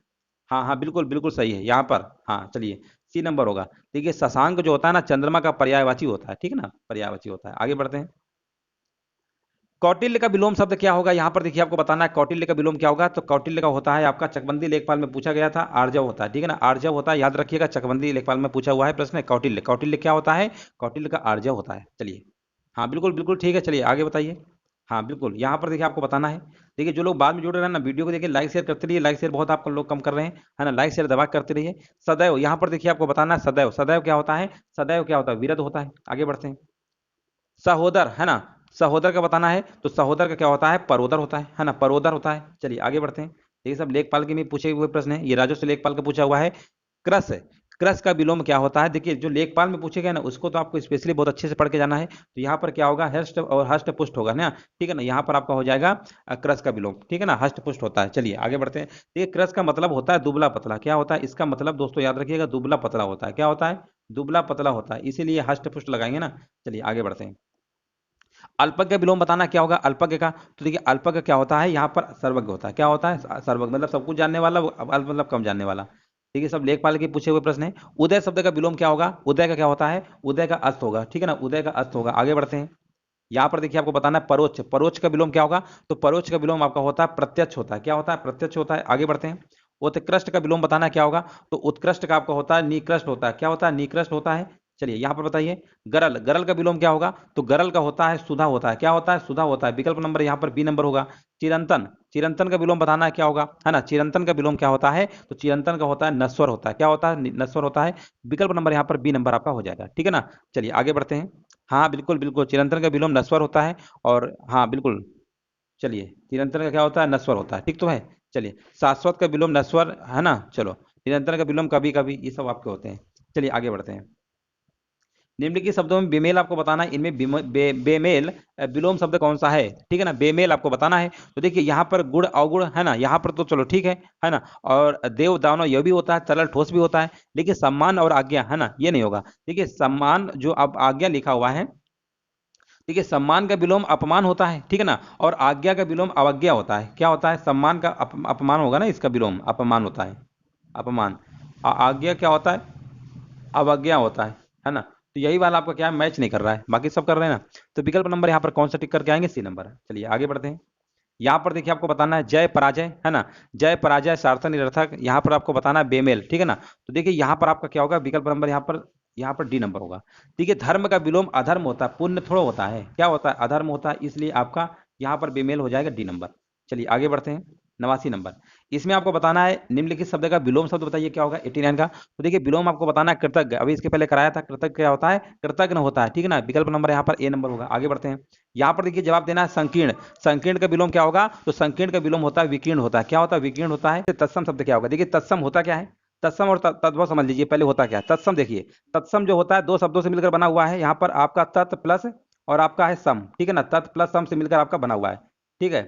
हाँ हाँ बिल्कुल बिल्कुल सही है यहाँ पर। हाँ चलिए, सी नंबर होगा। देखिए शशांक जो होता है ना, चंद्रमा का पर्यायवाची होता है। ठीक है ना, पर्यायवाची होता है। आगे बढ़ते हैं, कौटिल्य का विलोम शब्द क्या होगा। यहाँ पर देखिए आपको बताना है कौटिल्य का विलोम क्या होगा, तो कौटिल्य का होता है आपका, चकबंदी लेखपाल में पूछा गया था, आर्जव होता है। ठीक है ना, आर्जव होता है। याद रखिएगा चकबंदी लेखपाल में पूछा हुआ है प्रश्न। कौटिल्य, कौटिल्य क्या होता है, कौटिल्य का आर्जव होता है। चलिए हाँ बिल्कुल बिल्कुल ठीक है, चलिए आगे बताइए। हाँ बिल्कुल, यहाँ पर देखिए आपको बताना है। देखिए जो लोग बाद में जुड़ रहे हैं ना, वीडियो को देखिए लाइक शेयर करते रहिए। लाइक शेयर बहुत आप लोग कम कर रहे हैं है ना, लाइक शेयर दबा के करते रहिए। सदैव, यहाँ पर देखिए आपको बताना है सदैव। सदैव क्या होता है, सदैव क्या होता है, विरध होता है। आगे बढ़ते हैं, सहोदर है ना, सहोदर का बताना है, तो सहोदर का क्या होता है, परोदर होता है ना, परोदर होता है। चलिए आगे बढ़ते हैं, ये सब लेखपाल के में पूछे हुए प्रश्न है, ये राजस्व लेखपाल का पूछा हुआ है। क्रस, क्रस का विलोम क्या होता है। देखिए जो लेखपाल में पूछे गए ना, उसको तो आपको स्पेशली बहुत अच्छे से पढ़ के जाना है। तो यहाँ पर क्या होगा, हष्ट और हष्ट पुष्ट होगा ना। ठीक है ना, यहाँ पर आपका हो जाएगा क्रस का विलोम। ठीक है ना, हष्ट पुष्ट होता है। चलिए आगे बढ़ते हैं, देखिए क्रस का मतलब होता है दुबला पतला। क्या होता है, इसका मतलब दोस्तों याद रखिएगा दुबला पतला होता है। क्या होता है, दुबला पतला होता है, इसीलिए हष्ट पुष्ट लगाएंगे ना। चलिए आगे बढ़ते हैं, अल्पज्ञ का विलोम बताना क्या होगा अल्पज्ञ का। तो देखिए अल्पज्ञ क्या होता है, यहाँ पर सर्वज्ञ होता है। क्या होता है, सर्वज्ञ मतलब सब कुछ जानने वाला, अल्प मतलब कम जानने वाला। ठीक है, सब लेखपाल के पूछे हुए प्रश्न है। उदय शब्द का विलोम क्या होगा, उदय का क्या होता है, उदय का अस्त होगा। ठीक है ना, उदय का अस्त होगा। आगे बढ़ते हैं, यहाँ पर देखिए आपको बताना है परोक्ष। परोक्ष का विलोम क्या होगा, तो परोक्ष का विलोम आपका होता है प्रत्यक्ष होता है। क्या होता है, प्रत्यक्ष होता है। आगे बढ़ते हैं, उत्कृष्ट का विलोम बताना है क्या होगा, तो उत्कृष्ट का आपका होता है निकृष्ट होता है। क्या होता है, निकृष्ट होता है। चलिए यहाँ पर बताइए, गरल, गरल का विलोम क्या होगा, तो गरल का होता है सुधा होता है। क्या होता है, सुधा होता है। विकल्प नंबर यहाँ पर बी नंबर होगा। चिरंतन, चिरंतन का विलोम बताना है क्या होगा है ना, चिरंतन का विलोम क्या होता है, तो चिरंतन का होता है नश्वर होता है। क्या होता है, नश्वर होता है। विकल्प नंबर यहाँ पर बी नंबर आपका हो जाएगा। ठीक है ना, चलिए आगे बढ़ते हैं। हाँ बिल्कुल बिल्कुल, चिरंतन का विलोम नश्वर होता है। और हाँ बिल्कुल, चलिए चिरंतन का क्या होता है, नश्वर होता है। ठीक तो है। चलिए शाश्वत का विलोम नश्वर है ना। चलो, निरंतर का विलोम कभी कभी, ये सब आपके होते हैं। चलिए आगे बढ़ते हैं, निम्नलिखित शब्दों में बेमेल आपको बताना है, इनमें बेमेल विलोम शब्द कौन सा है, ठीक है ना, बेमेल आपको बताना है। तो देखिए यहाँ पर गुड़ अवगुण है ना, यहाँ पर तो चलो ठीक है ना, और देव दानव यह भी होता है, तरल ठोस भी होता है, लेकिन सम्मान और आज्ञा है ना, ये नहीं होगा। देखिए सम्मान जो अब आज्ञा लिखा हुआ है, देखिए सम्मान का विलोम अपमान होता है, ठीक है ना, और आज्ञा का विलोम अवज्ञा होता है। क्या होता है, सम्मान का अपमान होगा ना, इसका विलोम अपमान होता है, अपमान। आज्ञा क्या होता है, अवज्ञा होता है ना। तो यही वाला आपका क्या है, मैच नहीं कर रहा है, बाकी सब कर रहे हैं ना। तो विकल्प नंबर यहाँ पर कौन सा टिक करके आएंगे, सी नंबर है। चलिए आगे बढ़ते हैं। यहाँ पर देखिए आपको बताना है जय पराजय, है ना, जय पराजय सार्थक निरर्थक, यहाँ पर आपको बताना है बेमेल, ठीक है ना। तो देखिए यहाँ पर आपका क्या होगा, विकल्प नंबर यहाँ पर डी नंबर होगा। देखिए धर्म का विलोम अधर्म होता है, पुण्य थोड़ा होता है, क्या होता है, अधर्म होता है, इसलिए आपका यहाँ पर बेमेल हो जाएगा डी नंबर। चलिए आगे बढ़ते हैं। 89 नंबर, इसमें आपको बताना है निम्नलिखित शब्द का विलोम शब्द बताइए क्या होगा, 89 का। तो देखिए विलोम आपको बताना है कृतज्ञ, अभी इसके पहले कराया था, कृतज्ञ क्या होता है, कृतज्ञ होता है, ठीक है ना। विकल्प नंबर यहाँ पर ए नंबर होगा। आगे बढ़ते हैं। यहाँ पर देखिए जवाब देना है संकीर्ण, संकीर्ण का विलोम क्या होगा, तो संकीर्ण का विलोम होता है विकीर्ण होता है, क्या होता है, विकीर्ण होता है। तत्सम शब्द क्या होगा, देखिए तत्सम होता क्या है, तत्सम और तद्भव समझ लीजिए पहले होता क्या है। तत्सम देखिए, तत्सम जो होता है दो शब्दों से मिलकर बना हुआ है, यहाँ पर आपका तत् प्लस और आपका है सम, ठीक है ना, तत् प्लस सम से मिलकर आपका बना हुआ है, ठीक है।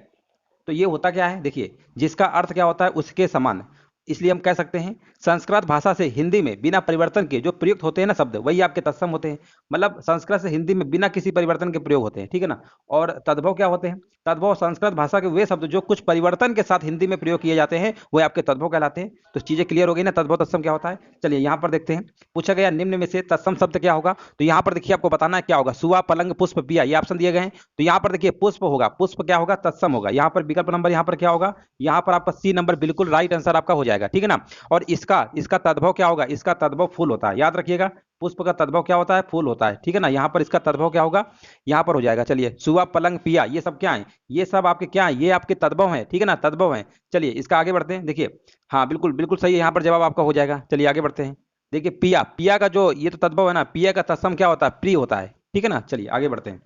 तो ये होता क्या है, देखिए जिसका अर्थ क्या होता है उसके समान, इसलिए हम कह सकते हैं संस्कृत भाषा से हिंदी में बिना परिवर्तन के जो प्रयुक्त होते हैं ना शब्द, वही आपके तत्सम होते हैं। मतलब संस्कृत से हिंदी में बिना किसी परिवर्तन के प्रयोग होते हैं, ठीक है ना। और तद्भव क्या होते हैं, तद्भव संस्कृत भाषा के वे शब्द जो कुछ परिवर्तन के साथ हिंदी में प्रयोग किए जाते हैं, वो आपके तद्भव कहलाते हैं। तो चीजें क्लियर हो गई ना, तद्भव तत्सम क्या होता है। चलिए यहाँ पर देखते हैं, पूछा गया निम्न में से तत्सम शब्द क्या होगा। तो यहाँ पर देखिए आपको बताना है क्या होगा, सुआ पलंग पुष्प पिया, ये ऑप्शन दिए गए हैं। तो यहाँ पर देखिए पुष्प होगा, पुष्प क्या होगा, तत्सम होगा। यहाँ पर विकल्प नंबर यहाँ पर क्या होगा, यहाँ पर आपका सी नंबर बिल्कुल राइट आंसर आपका हो जाएगा, ठीक है ना। और इसका इसका तद्भव क्या होगा, इसका तद्भव फूल होता है, याद रखिएगा। पुष्प का तद्भव क्या होता है, फूल होता है, ठीक है ना। यहाँ पर इसका तद्भव क्या होगा, यहाँ पर हो जाएगा। चलिए सुआ पलंग पिया, ये सब क्या है, ये सब आपके क्या है, ये आपके तद्भव है, ठीक है ना, तद्भव है। चलिए इसका आगे बढ़ते हैं। देखिए हाँ बिल्कुल बिल्कुल सही है, यहाँ पर जवाब आपका हो जाएगा। चलिए आगे बढ़ते हैं। देखिए पिया, पिया का जो ये तो तद्भव है ना, पिया का तत्सम क्या होता है, प्रिय होता है, ठीक है ना। चलिए आगे बढ़ते हैं।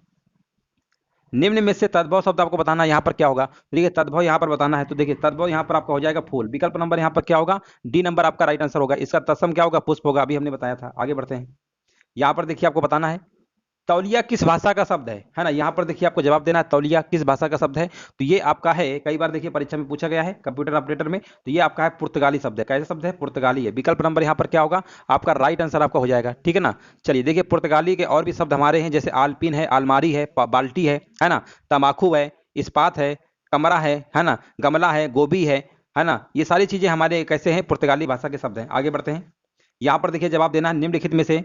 निम्न में से तद्भव शब्द आपको बताना है यहाँ पर क्या होगा। तो देखिए तद्भव यहाँ पर बताना है, तो देखिए तद्भव यहाँ पर आपका हो जाएगा फूल। विकल्प नंबर यहाँ पर क्या होगा, डी नंबर आपका राइट आंसर होगा। इसका तत्सम क्या होगा, पुष्प होगा, अभी हमने बताया था। आगे बढ़ते हैं। यहाँ पर देखिए आपको बताना है तौलिया किस भाषा का शब्द है ना। यहाँ पर देखिए आपको जवाब देना है तौलिया किस भाषा का शब्द है। तो ये आपका है, कई बार देखिए परीक्षा में पूछा गया है कंप्यूटर ऑपरेटर में, तो ये आपका है पुर्तगाली शब्द है। कैसा शब्द है, पुर्तगाली है। विकल्प नंबर यहाँ पर क्या होगा, आपका राइट आंसर आपका हो जाएगा, ठीक है ना। चलिए देखिए पुर्तगाली के और भी शब्द हमारे हैं, जैसे आलपिन है, आलमारी है, बाल्टी है ना, तमाकू है, इस्पात है, कमरा है ना, गमला है, गोभी है ना। ये सारी चीजें हमारे कैसे हैं, पुर्तगाली भाषा के शब्द हैं। आगे बढ़ते हैं। यहाँ पर देखिए जवाब देना है निम्नलिखित में से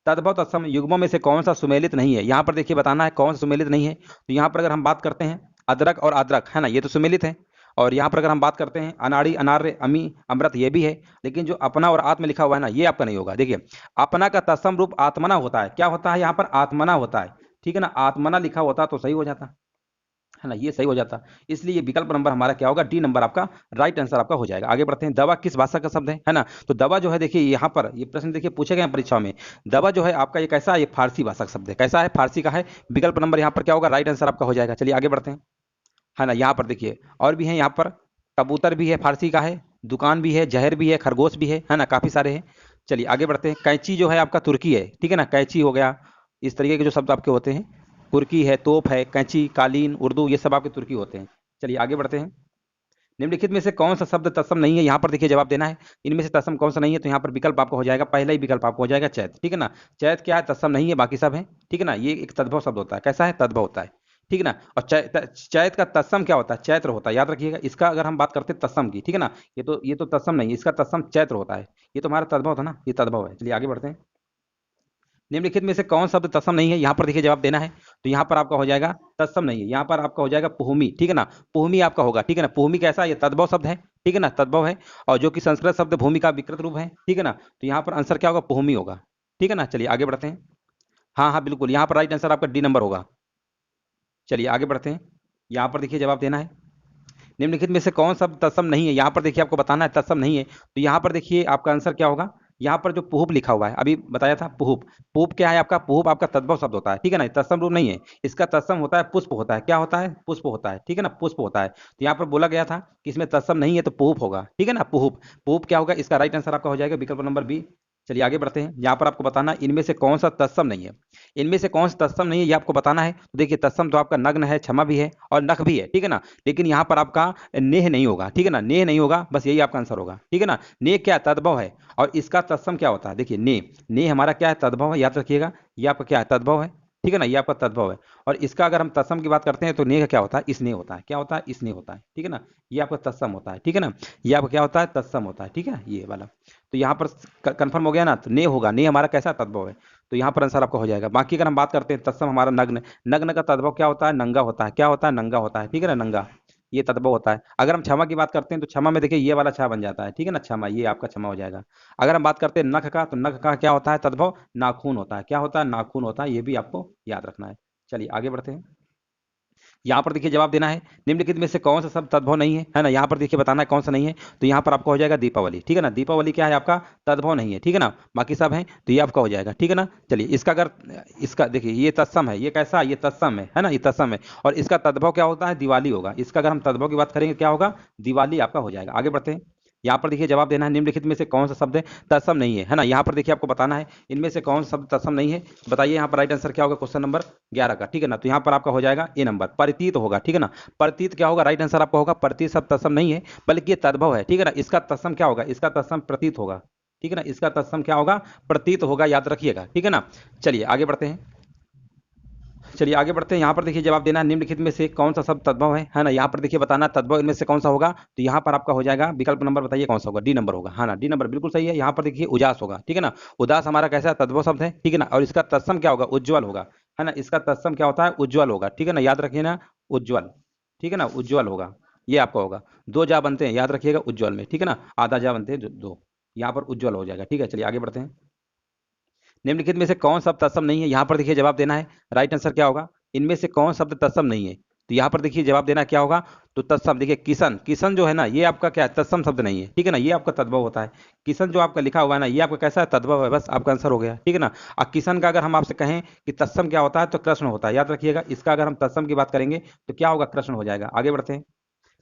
तद्भव तत्सम युग्मों में से कौन सा सुमेलित नहीं है। यहाँ पर देखिए बताना है कौन सा सुमेलित नहीं है। तो यहाँ पर अगर हम बात करते हैं अदरक और अदरक, है ना, ये तो सुमेलित है। और यहाँ पर अगर हम बात करते हैं अनाड़ी, अनार्य, अमी, अमृत, ये भी है। लेकिन जो अपना और आत्म लिखा हुआ है ना, ये आपका नहीं होगा। देखिए अपना का तत्सम रूप आत्मना होता है, क्या होता है यहाँ पर, आत्मना होता है, ठीक है ना। आत्मना लिखा होता तो सही हो जाता, है ना, ये सही हो जाता। इसलिए ये विकल्प नंबर हमारा क्या होगा, डी नंबर आपका राइट आंसर आपका हो जाएगा। आगे बढ़ते हैं। दवा किस भाषा का शब्द है ना। तो दवा जो है देखिए यहाँ पर ये प्रश्न देखिए पूछे गए हैं परीक्षा में। दवा जो है आपका ये कैसा है, ये फारसी भाषा का शब्द है। कैसा है, फारसी का है। विकल्प नंबर यहाँ पर क्या होगा, राइट आंसर आपका हो जाएगा। चलिए आगे बढ़ते हैं, है ना। यहाँ पर देखिए और भी है, यहाँ पर कबूतर भी है, फारसी का है। दुकान भी है, जहर भी है, खरगोश भी है ना, काफी सारे हैं। चलिए आगे बढ़ते हैं। कैंची जो है आपका तुर्की है, ठीक है ना, कैंची हो गया। इस तरीके के जो शब्द आपके होते हैं, कुर्की है, तोप है, कैंची, कालीन, उर्दू, ये सब आपके तुर्की होते हैं। चलिए आगे बढ़ते हैं। निम्नलिखित में से कौन सा शब्द तत्सम नहीं है, यहाँ पर देखिए जवाब देना है इनमें से तत्सम कौन सा नहीं है। तो यहाँ पर विकल्प आपको हो जाएगा, पहला ही विकल्प आपको हो जाएगा चैत, ठीक है ना। चैत क्या है, तत्सम नहीं है, बाकी सब है, ठीक है ना। ये एक तद्भव शब्द होता है, कैसा है, तद्भव होता है, ठीक है ना। और चैत का तत्सम क्या होता है, चैत्र होता है, याद रखिएगा। इसका अगर हम बात करते हैं तत्सम की, ठीक है ना, ये तो तत्सम नहीं है, इसका तत्सम चैत्र होता है। ये तो हमारा तद्भव था ना, ये तद्भव है। चलिए आगे बढ़ते हैं। निम्नलिखित में से कौन शब्द तत्सम नहीं है, यहाँ पर देखिए जवाब देना है। तो यहाँ पर आपका हो जाएगा तत्सम नहीं है, यहाँ पर आपका हो जाएगा पुहुमी, ठीक है ना। पुहुमी आपका होगा, ठीक है ना। पुहुमी कैसा है, ये तद्भव शब्द है, ठीक है ना, तद्भव है। और जो कि संस्कृत शब्द भूमि का विकृत रूप है, ठीक है ना। तो यहाँ पर आंसर क्या होगा, पुहुमी होगा, ठीक है ना। चलिए आगे बढ़ते हैं। हाँ हाँ बिल्कुल, यहाँ पर राइट आंसर आपका डी नंबर होगा। चलिए आगे बढ़ते हैं। यहाँ पर देखिए जवाब देना है निम्नलिखित में से कौन सा तत्सम नहीं है। यहाँ पर देखिए आपको बताना है तत्सम नहीं है। तो यहाँ पर देखिए आपका आंसर क्या होगा, यहाँ पर जो पुहुप लिखा हुआ है, अभी बताया था पुहुप। पुहुप क्या है आपका, पुहुप आपका तद्भव शब्द होता है, ठीक है ना, तत्सम रूप नहीं है। इसका तत्सम होता है पुष्प होता है, क्या होता है, पुष्प होता है, ठीक है ना, पुष्प होता है। तो यहाँ पर बोला गया था कि इसमें तत्सम नहीं है, तो पुहुप होगा, ठीक है ना, पुहुप। पुहुप क्या होगा, इसका राइट आंसर आपका हो जाएगा विकल्प नंबर बी। चलिए आगे बढ़ते हैं। यहाँ पर आपको बताना है इनमें से कौन सा तत्सम नहीं है। इनमें से कौन सा तत्सम नहीं है ये आपको बताना है। तो देखिए तत्सम तो आपका नग्न है, क्षमा भी है और नख भी है, ठीक है ना। लेकिन यहाँ पर आपका नेह नहीं होगा, ठीक है ना, नेह नहीं होगा, बस यही आपका आंसर होगा, ठीक है ना। नेह क्या है? तद्भव है। और इसका तत्सम क्या होता है? देखिए नेह, नेह हमारा क्या है? तद्भव है, याद रखिएगा। ये आपका क्या है? तद्भव है, ठीक है ना, ये आपका तद्भव है। और इसका अगर हम तत्सम की बात करते हैं तो नेह का क्या होता है? स्नेह होता है। क्या होता है? स्नेह होता है, ठीक है ना। ये आपका तत्सम होता है, ठीक है ना। ये आपका क्या होता है? तत्सम होता है, ठीक है, ये वाला। तो यहाँ पर कंफर्म हो गया ना। तो ने होगा, ने हमारा कैसा तद्भव है, तो यहाँ पर आंसर आपका हो जाएगा। बाकी अगर हम बात करते हैं तत्सम हमारा नग्न, नग्न का तद्भव क्या होता है? नंगा होता है। क्या होता है? नंगा होता है, ठीक है ना, नंगा, ये तद्भव होता है। अगर हम क्षमा की बात करते हैं तो क्षमा में देखिए ये वाला छा बन जाता है, ठीक है ना, क्षमा, ये आपका क्षमा हो जाएगा। अगर हम बात करते हैं नख का, तो नख का क्या होता है? तद्भव नाखून होता है। क्या होता है? नाखून होता है, ये भी आपको याद रखना है। चलिए आगे बढ़ते हैं। यहाँ पर देखिए जवाब देना है निम्नलिखित में से कौन सा शब्द तद्भव नहीं है ना। यहाँ पर देखिए बताना है कौन सा नहीं है। तो यहाँ पर आपका हो जाएगा दीपावली, ठीक है ना। दीपावली क्या है? आपका तद्भव नहीं है, ठीक है ना। बाकी सब है तो ये आपका हो जाएगा, ठीक है ना। चलिए इसका अगर इसका देखिए ये तत्सम है, ये कैसा? ये तत्सम है ना, ये तत्सम है। और इसका तद्भव क्या होता है? दिवाली होगा। इसका अगर हम तद्भव की बात करेंगे क्या होगा? दिवाली आपका हो जाएगा। आगे बढ़ते हैं। यहाँ पर देखिए जवाब देना है निम्नलिखित में से कौन सा शब्द तत्सम नहीं है ना। यहाँ पर देखिए आपको बताना है इनमें से कौन सा शब्द तत्सम नहीं है। बताइए यहाँ पर राइट आंसर क्या होगा क्वेश्चन नंबर 11 का, ठीक है ना। तो यहाँ पर आपका हो जाएगा ए नंबर, परितीत होगा, ठीक है ना। परितीत क्या होगा? राइट आंसर आपका होगा। परितीत शब्द तत्सम नहीं है बल्कि ये तद्भव है, ठीक है ना। इसका तत्सम क्या होगा? इसका तत्सम प्रतीत होगा, ठीक है ना। इसका तत्सम क्या होगा? प्रतीत होगा, याद रखिएगा, ठीक है ना। चलिए आगे बढ़ते हैं। चलिए आगे बढ़ते हैं। यहाँ पर देखिए जवाब देना है निम्नलिखित में से कौन सा शब्द तद्भव है ना। यहाँ पर देखिए बताना तद्भव इनमें से कौन सा होगा। तो यहाँ पर आपका हो जाएगा विकल्प नंबर, बताइए कौन सा होगा? डी नंबर होगा, हाँ ना, डी नंबर बिल्कुल सही है। यहाँ पर देखिए उजास होगा, ठीक है ना। उदास हमारा कैसा तद्भव शब्द है, ठीक है ना। और इसका तत्सम क्या होगा? उज्ज्वल होगा, है ना। इसका तत्सम क्या होता है? उज्ज्वल होगा, ठीक है ना, याद रखिए ना, उज्ज्वल, ठीक है ना, उज्ज्वल होगा, ये आपका होगा। दो जा बनते हैं, याद रखिएगा, उज्ज्वल में, ठीक है ना। आधा जा बनते हैं दो, यहाँ पर उज्ज्वल हो जाएगा, ठीक है। चलिए आगे बढ़ते हैं। निम्नलिखित में से कौन शब्द तत्सम नहीं है। यहाँ पर देखिए जवाब देना है, राइट आंसर क्या होगा? इनमें से कौन शब्द तत्सम नहीं है। तो यहाँ पर देखिए जवाब देना क्या होगा? तो तत्सम देखिए किशन, किशन जो है ना ये आपका क्या है? तत्सम शब्द नहीं है, ठीक है ना, ये आपका तद्भव होता है। किशन जो आपका लिखा हुआ है ना ये आपका कैसा है? तद्भव है, बस आपका आंसर हो गया, ठीक है ना। और किशन का अगर हम आपसे कहें कि तत्सम क्या होता है तो कृष्ण होता है, याद रखिएगा। इसका अगर हम तत्सम की बात करेंगे तो क्या होगा? कृष्ण हो जाएगा। आगे बढ़ते हैं।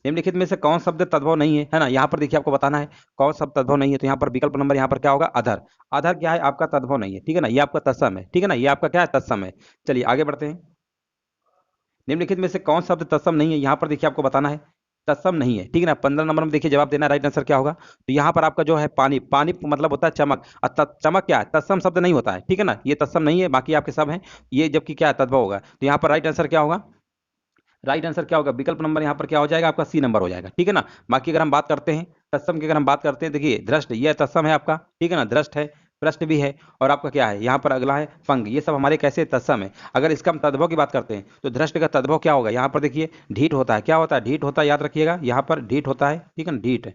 निम्नलिखित में से कौन शब्द तद्भव नहीं है ना। यहाँ पर देखिए आपको बताना है कौन शब्द तद्भव नहीं है। तो यहाँ पर विकल्प नंबर यहाँ पर क्या होगा? अधर। अधर क्या है? आपका तद्भव नहीं है, ठीक है ना, ये आपका तत्सम है, ठीक है ना, ये आपका क्या है? तत्सम है। चलिए आगे बढ़ते हैं। निम्नलिखित में से कौन शब्द तत्सम नहीं है। यहाँ पर देखिए आपको बताना है तत्सम नहीं है, ठीक है ना। 15 नंबर में देखिए जवाब देना है, राइट आंसर क्या होगा? तो यहाँ पर आपका जो है पानी, पानी मतलब होता है चमक। और चमक क्या है? तत्सम शब्द नहीं होता है, ठीक है ना, ये तत्सम नहीं है। बाकी आपके सब हैं ये, जबकि क्या है? तद्भव होगा। तो यहाँ पर राइट आंसर क्या होगा? राइट आंसर क्या होगा? विकल्प नंबर यहाँ पर क्या हो जाएगा? आपका सी नंबर हो जाएगा, ठीक है ना। बाकी अगर हम बात करते हैं तत्सम की, अगर हम बात करते हैं, देखिए दृष्ट, ये तत्सम है आपका, ठीक है ना, दृष्ट है, प्रश्न भी है, और आपका क्या है यहाँ पर अगला है पंग, ये सब हमारे कैसे तत्सम है। अगर इसका हम तद्भव की बात करते हैं तो दृष्ट का तद्भव क्या होगा? यहाँ पर देखिए ढीठ होता है। क्या होता है? ढीठ होता है, याद रखिएगा, यहाँ पर ढीठ होता है, ठीक है ना, ढीठ,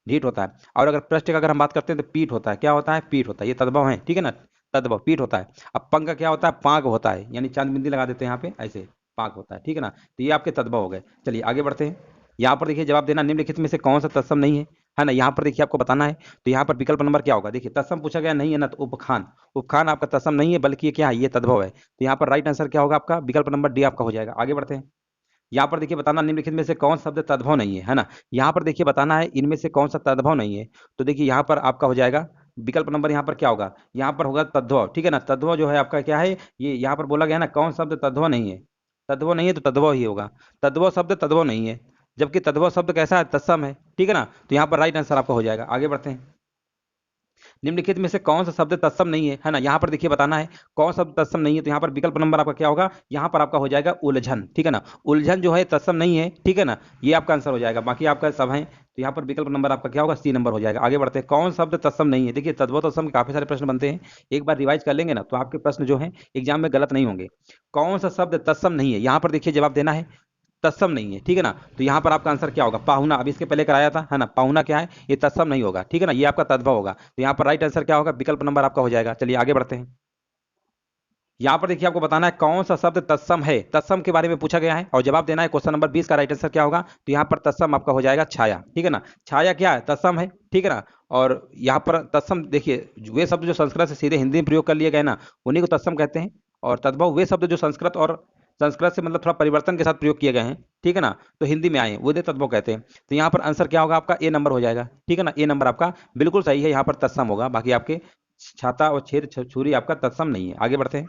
ढीठ होता है। और अगर पृष्ठ का अगर हम बात करते हैं तो पीठ होता है। क्या होता है? पीठ होता है, ये तद्भव है, ठीक है ना, तद्भव पीठ होता है। अब पंग का क्या होता है? पाग होता है, यानी चांद बिंदी लगा देते हैं यहाँ पे ऐसे, पाक होता है, ठीक है ना। तो ये आपके तद्भव हो गए। चलिए आगे बढ़ते हैं। यहाँ पर देखिए जवाब देना निम्नलिखित में से कौन सा तत्सम नहीं है ना। यहाँ पर देखिए आपको बताना है। तो यहाँ पर विकल्प नंबर क्या होगा? देखिए तत्सम पूछा गया नहीं है ना, तो उपखान, उपखान आपका तत्सम नहीं है बल्कि ये क्या है? ये तद्भव है। तो यहाँ पर राइट आंसर क्या होगा? आपका विकल्प नंबर डी आपका हो जाएगा। आगे बढ़ते हैं। यहाँ पर देखिए बताना निम्नलिखित में से कौन शब्द तद्भव नहीं है ना। यहाँ पर देखिए बताना है इनमें से कौन सा तद्भव नहीं है। तो देखिए यहाँ पर आपका हो जाएगा विकल्प नंबर, यहाँ पर क्या होगा? यहाँ पर होगा तद्भव, ठीक है ना। तद्भव जो है आपका क्या है? ये यहाँ पर बोला गया ना कौन शब्द तद्भव नहीं है। तद्भव नहीं है तो तद्भव ही होगा। तद्भव शब्द तद्भव नहीं है, जबकि तद्भव शब्द कैसा है? तत्सम है, ठीक है ना। तो यहाँ पर राइट आंसर आपका हो जाएगा। आगे बढ़ते हैं। निम्नलिखित में से कौन सा शब्द तत्सम नहीं है ना। यहाँ पर देखिए बताना है कौन शब्द तत्सम नहीं है। तो यहाँ पर विकल्प नंबर आपका क्या होगा? यहाँ पर आपका हो जाएगा उलझन, ठीक है ना। उलझन जो है तत्सम नहीं है, ठीक है ना, ये आपका आंसर हो जाएगा। बाकी आपका सब है, तो यहाँ पर विकल्प नंबर आपका क्या होगा? सी नंबर हो जाएगा। आगे बढ़ते हैं। कौन शब्द तत्सम नहीं है? देखिए तद्भव तत्सम के काफी सारे प्रश्न बनते हैं, एक बार रिवाइज कर लेंगे ना तो आपके प्रश्न जो है एग्जाम में गलत नहीं होंगे। कौन सा शब्द तत्सम नहीं है? यहाँ पर देखिए जवाब देना है तत्सम नहीं है, ठीक है ना। तो यहाँ पर आपका आंसर क्या होगा? पाहुना, अब इसके पहले कराया था, है ना, पाहुना क्या है? ये तत्सम नहीं होगा, ठीक है ना, ये आपका तद्भव होगा। तो यहाँ पर राइट आंसर क्या होगा? विकल्प नंबर आपका हो जाएगा। चलिए आगे बढ़ते हैं। यहाँ पर देखिए आपको बताना है कौन सा शब्द तत्सम है। तत्सम के बारे में पूछा गया है और जवाब देना है। क्वेश्चन नंबर 20 का राइट आंसर क्या होगा? तो यहाँ पर तत्सम आपका हो जाएगा छाया, ठीक है ना। छाया क्या है? तत्सम है, ठीक है ना। और यहाँ पर तत्सम देखिए वे शब्द जो संस्कृत से सीधे हिंदी में प्रयोग कर लिए गए ना उन्हीं को तत्सम कहते हैं। और तद्भव वे शब्द जो संस्कृत से मतलब थोड़ा परिवर्तन के साथ प्रयोग किए गए हैं, ठीक है ना, तो हिंदी में आए हैं, वो दे तद्भव कहते हैं। तो यहाँ पर आंसर क्या होगा? आपका ए नंबर हो जाएगा, ठीक है ना। ए नंबर आपका बिल्कुल सही है, यहाँ पर तत्सम होगा। बाकी आपके छाता और छेद छुरी आपका तत्सम नहीं है। आगे बढ़ते हैं।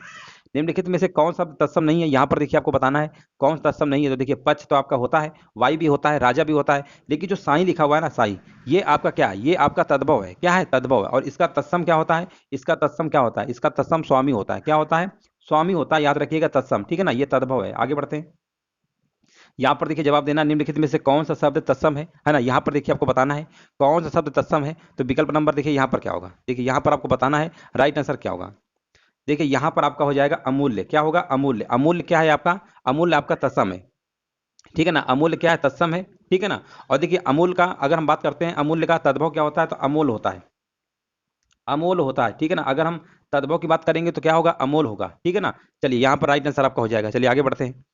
निम्नलिखित में से कौन सा तत्सम नहीं है, यहाँ पर देखिए आपको बताना है कौन सा तत्सम नहीं है। तो देखिए पक्ष तो आपका होता है, वाई भी होता है, राजा भी होता है, लेकिन जो साई लिखा हुआ है ना, साई, ये आपका क्या है, ये आपका तद्भव है। क्या है, तद्भव है। और इसका तत्सम क्या होता है, इसका तत्सम क्या होता है, इसका तत्सम स्वामी होता है। क्या होता है, स्वामी होता है, याद रखिएगा तत्सम, ठीक है ना, ये तद्भव है। आगे बढ़ते हैं। यहाँ पर देखिए जवाब देना, निम्नलिखित में से कौन सा शब्द तत्सम है ना, यहाँ पर देखिए आपको बताना है कौन सा शब्द तत्सम है। तो विकल्प नंबर देखिए यहाँ पर क्या होगा, देखिए यहाँ पर आपको बताना है राइट आंसर क्या होगा। देखिए यहाँ पर आपका हो जाएगा अमूल्य। क्या होगा, अमूल्य। अमूल्य क्या है आपका, अमूल्य आपका तत्सम है, ठीक है ना, अमूल्य क्या है, तत्सम है, ठीक है ना। और देखिए अमूल का अगर हम बात करते हैं, अमूल्य का तद्भव क्या होता है, तो अमोल होता है, अमोल होता है, ठीक है ना। अगर हम तद्भव की बात करेंगे तो क्या होगा, अमोल होगा, ठीक है ना। चलिए यहाँ पर राइट आंसर आपका हो जाएगा। चलिए आगे बढ़ते हैं।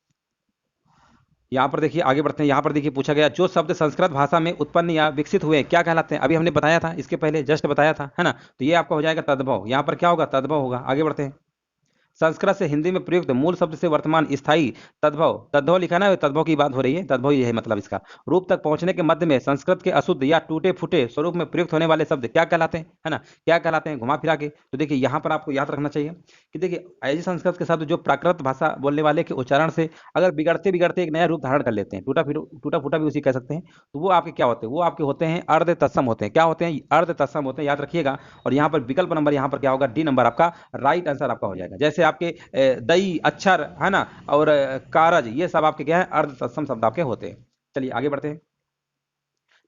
यहाँ पर देखिए आगे बढ़ते हैं। यहाँ पर देखिए पूछा गया, जो शब्द संस्कृत भाषा में उत्पन्न या विकसित हुए क्या कहलाते हैं। अभी हमने बताया था, इसके पहले जस्ट बताया था, है ना। तो ये आपका हो जाएगा तद्भव। यहाँ पर क्या होगा, तद्भव होगा। आगे बढ़ते हैं। संस्कृत से हिंदी में प्रयुक्त मूल शब्द से वर्तमान स्थायी तद्भव, तद्भव लिखा ना, तद्भव की बात हो रही है, तद्भव ये है मतलब इसका रूप तक पहुंचने के मध्य में संस्कृत के अशुद्ध या टूटे फूटे स्वरूप में प्रयुक्त होने वाले शब्द क्या कहलाते हैं, है ना, क्या कहलाते हैं, घुमा फिरा के। तो देखिए यहाँ पर आपको याद रखना चाहिए कि देखिए ऐसे संस्कृत के शब्द जो प्राकृत भाषा बोलने वाले के उच्चारण से अगर बिगड़ते बिगड़ते एक नया रूप धारण कर लेते हैं, टूटा फूटा भी उसी कह सकते हैं, तो वो आपके क्या होते हैं, वो आपके होते हैं अर्ध तत्सम होते हैं। क्या होते हैं, अर्ध तत्सम होते हैं, याद रखिएगा। और यहाँ पर विकल्प नंबर यहाँ पर क्या होगा, डी नंबर आपका राइट आंसर आपका हो जाएगा। जैसे आपके दई, अक्षर, है ना, और कारज, ये सब आपके क्या है, अर्ध तत्सम शब्द आपके होते हैं। चलिए आगे बढ़ते हैं।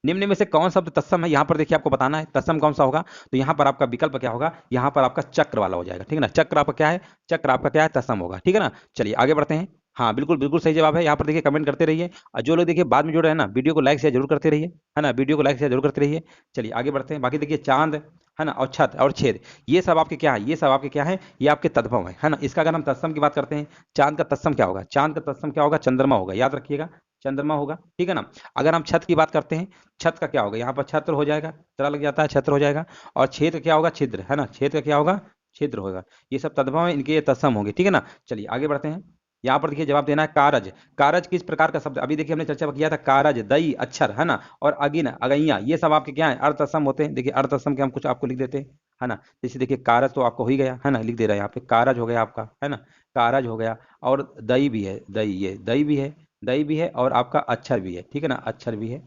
निम्न में से कौन शब्द तत्सम है, यहाँ पर देखिए आपको बताना है तत्सम कौन सा होगा। तो यहाँ पर आपका विकल्प क्या होगा, यहाँ पर आपका चक्र वाला हो जाएगा, ठीक है ना। चक्र आपका क्या है, चक्र आपका क्या है, तत्सम होगा, ठीक है ना। चलिए आगे बढ़ते हैं। हाँ बिल्कुल बिल्कुल सही जवाब है। यहाँ पर देखिए कमेंट करते रहिए, और जो लोग देखिए बाद में जुड़ रहे हैं ना, वीडियो को लाइक शेयर जरूर करते रहिए, है ना, वीडियो को लाइक शेयर जरूर करते रहिए। चलिए आगे बढ़ते हैं। बाकी देखिए चांद, है ना, और छत और छेद, ये सब आपके क्या है, ये सब आपके क्या है, ये आपके तद्भव है ना। इसका अगर हम तत्सम की बात करते हैं, चांद का तत्सम क्या होगा, चांद का तत्सम क्या होगा, चंद्रमा होगा, याद रखिएगा, चंद्रमा होगा, ठीक है ना। अगर हम छत की बात करते हैं, छत का क्या होगा, यहाँ पर छत्र हो जाएगा, चला लग जाता है, छत्र हो जाएगा। और छेद का क्या होगा, छिद्र, है ना, छेद का क्या होगा, छिद्र होगा। ये सब तद्भव है, इनके ये तत्सम होंगे, ठीक है ना। चलिए आगे बढ़ते हैं। यहाँ पर देखिए जवाब देना है कारज। कारज किस प्रकार का शब्द, अभी देखिए हमने चर्चा किया था, कारज, दई, अक्षर, है ना, और अगिन, अगैया, ये सब आपके क्या है, अर्ध तत्सम होते हैं। देखिए अर्ध तत्सम के हम कुछ आपको लिख देते हैं, है ना। जैसे देखिए कारज तो आपको हो ही गया, है ना, लिख दे रहा है यहाँ पे, कारज हो गया आपका, है ना, कारज हो गया। और दई भी है, दई, ये दई भी है, दई भी है, और आपका अक्षर भी है, ठीक है ना, अक्षर भी है,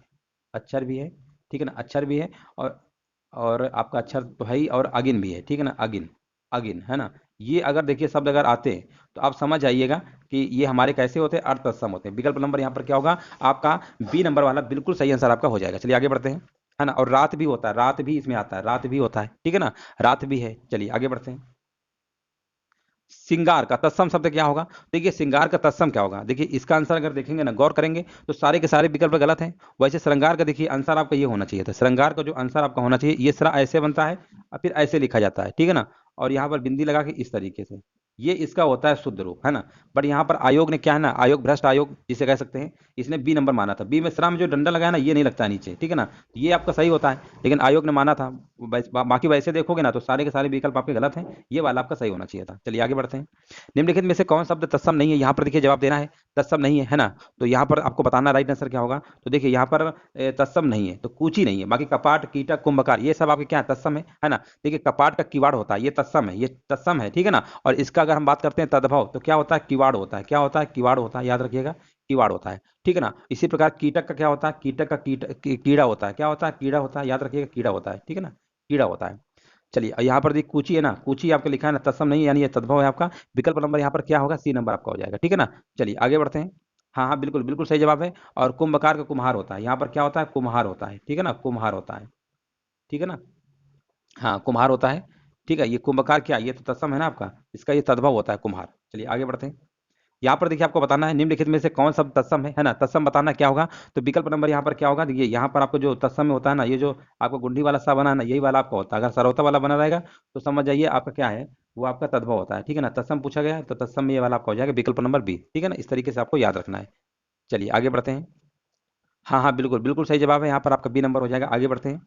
अक्षर भी है, ठीक है ना, अक्षर भी है। और आपका अक्षर तो है ही, और अगिन भी है, ठीक है ना, अगिन, अगिन, है ना। ये अगर देखिए शब्द अगर आते हैं तो आप समझ जाइएगा कि ये हमारे कैसे होते हैं, अर्थ तत्सम होते हैं। विकल्प नंबर यहाँ पर क्या होगा आपका, बी नंबर वाला बिल्कुल सही आंसर आपका हो जाएगा। चलिए आगे बढ़ते हैं, है ना। और रात भी होता है, रात भी इसमें आता है, रात भी होता है, ठीक है ना, रात भी है। चलिए आगे बढ़ते हैं। सिंगार का तत्सम शब्द क्या होगा, देखिए सिंगार का तत्सम क्या होगा। देखिए इसका आंसर अगर देखेंगे ना, गौर करेंगे, तो सारे के सारे विकल्प गलत हैं। वैसे श्रृंगार का देखिए आंसर आपका ये होना चाहिए था, श्रृंगार का जो आंसर आपका होना चाहिए, ये सरा ऐसे बनता है और फिर ऐसे लिखा जाता है, ठीक है ना। और यहाँ पर बिंदी लगा के इस तरीके से, ये इसका होता है शुद्ध रूप, है ना। बट यहाँ पर आयोग ने क्या है ना, आयोग, भ्रष्ट आयोग जिसे कह सकते हैं, इसने बी नंबर माना था। बी में श्रा में जो डंडा लगाया ना, ये नहीं लगता है नीचे, ठीक है ना, ये आपका सही होता है, लेकिन आयोग ने माना था। बाकी वैसे देखोगे ना, तो सारे के सारे विकल्प आपके गलत हैं, ये वाला आपका सही होना चाहिए था। चलिए आगे बढ़ते हैं। निम्नलिखित में से कौन शब्द तत्सम नहीं है, यहाँ पर देखिए जवाब देना है, तत्सम नहीं है ना। तो यहाँ पर आपको बताना राइट आंसर क्या होगा। तो देखिए यहाँ पर तत्सम नहीं है, तो कूची नहीं है। बाकी कपाट, कीटक, कुंभकार, ये सब आपके क्या है, तत्सम है ना। देखिए कपाट का किवाड़ होता है, ये तत्सम है, ये तत्सम है, ठीक है ना। और इसका अगर हम बात करते हैं तद्भव, तो क्या होता है, किवाड़ होता है, क्या होता है, किवाड़ होता है, याद रखिएगा, किवाड़ होता है, ठीक है ना। इसी प्रकार कीटक का क्या होता है, कीटक का कीड़ा होता है, क्या होता है, कीड़ा होता है, याद रखिएगा, कीड़ा होता है, ठीक है ना, कीड़ा होता है। चलिए यहाँ पर देखिए कूची है ना, कूची आपका लिखा है ना, तत्सम नहीं, यानी ये तद्भव है आपका। विकल्प नंबर यहाँ पर क्या होगा, सी नंबर आपका हो जाएगा, ठीक है ना। चलिए आगे बढ़ते हैं। हाँ हाँ बिल्कुल बिल्कुल सही जवाब है। और कुंभकार का कुम्हार होता है, यहाँ पर क्या होता है, कुम्हार होता है, ठीक है ना, कुम्हार होता है, ठीक है ना। हाँ कुम्हार होता है, ठीक है। ये कुंभकार क्या, ये तो तत्सम है ना आपका, इसका ये तद्भव होता है, कुम्हार। चलिए आगे बढ़ते हैं। यहाँ पर देखिए आपको बताना है निम्नलिखित में से कौन सा तत्सम है ना, तत्सम बताना क्या होगा। तो विकल्प नंबर यहाँ पर क्या होगा, देखिए यहाँ पर आपको जो तत्सम में होता है ना, ये जो आपको गुंडी वाला सा बना है ना, यही वाला आपका होता है। अगर सरौता वाला बना रहेगा तो समझ जाइए आपका क्या है, वो आपका तद्भव होता है, ठीक है ना। तत्सम पूछा गया है तो तत्सम में ये वाला आपका हो जाएगा, विकल्प नंबर बी, ठीक है ना। इस तरीके से आपको याद रखना है। चलिए आगे बढ़ते हैं। हाँ हाँ बिल्कुल बिल्कुल सही जवाब है, यहाँ पर आपका बी नंबर हो जाएगा। आगे बढ़ते हैं।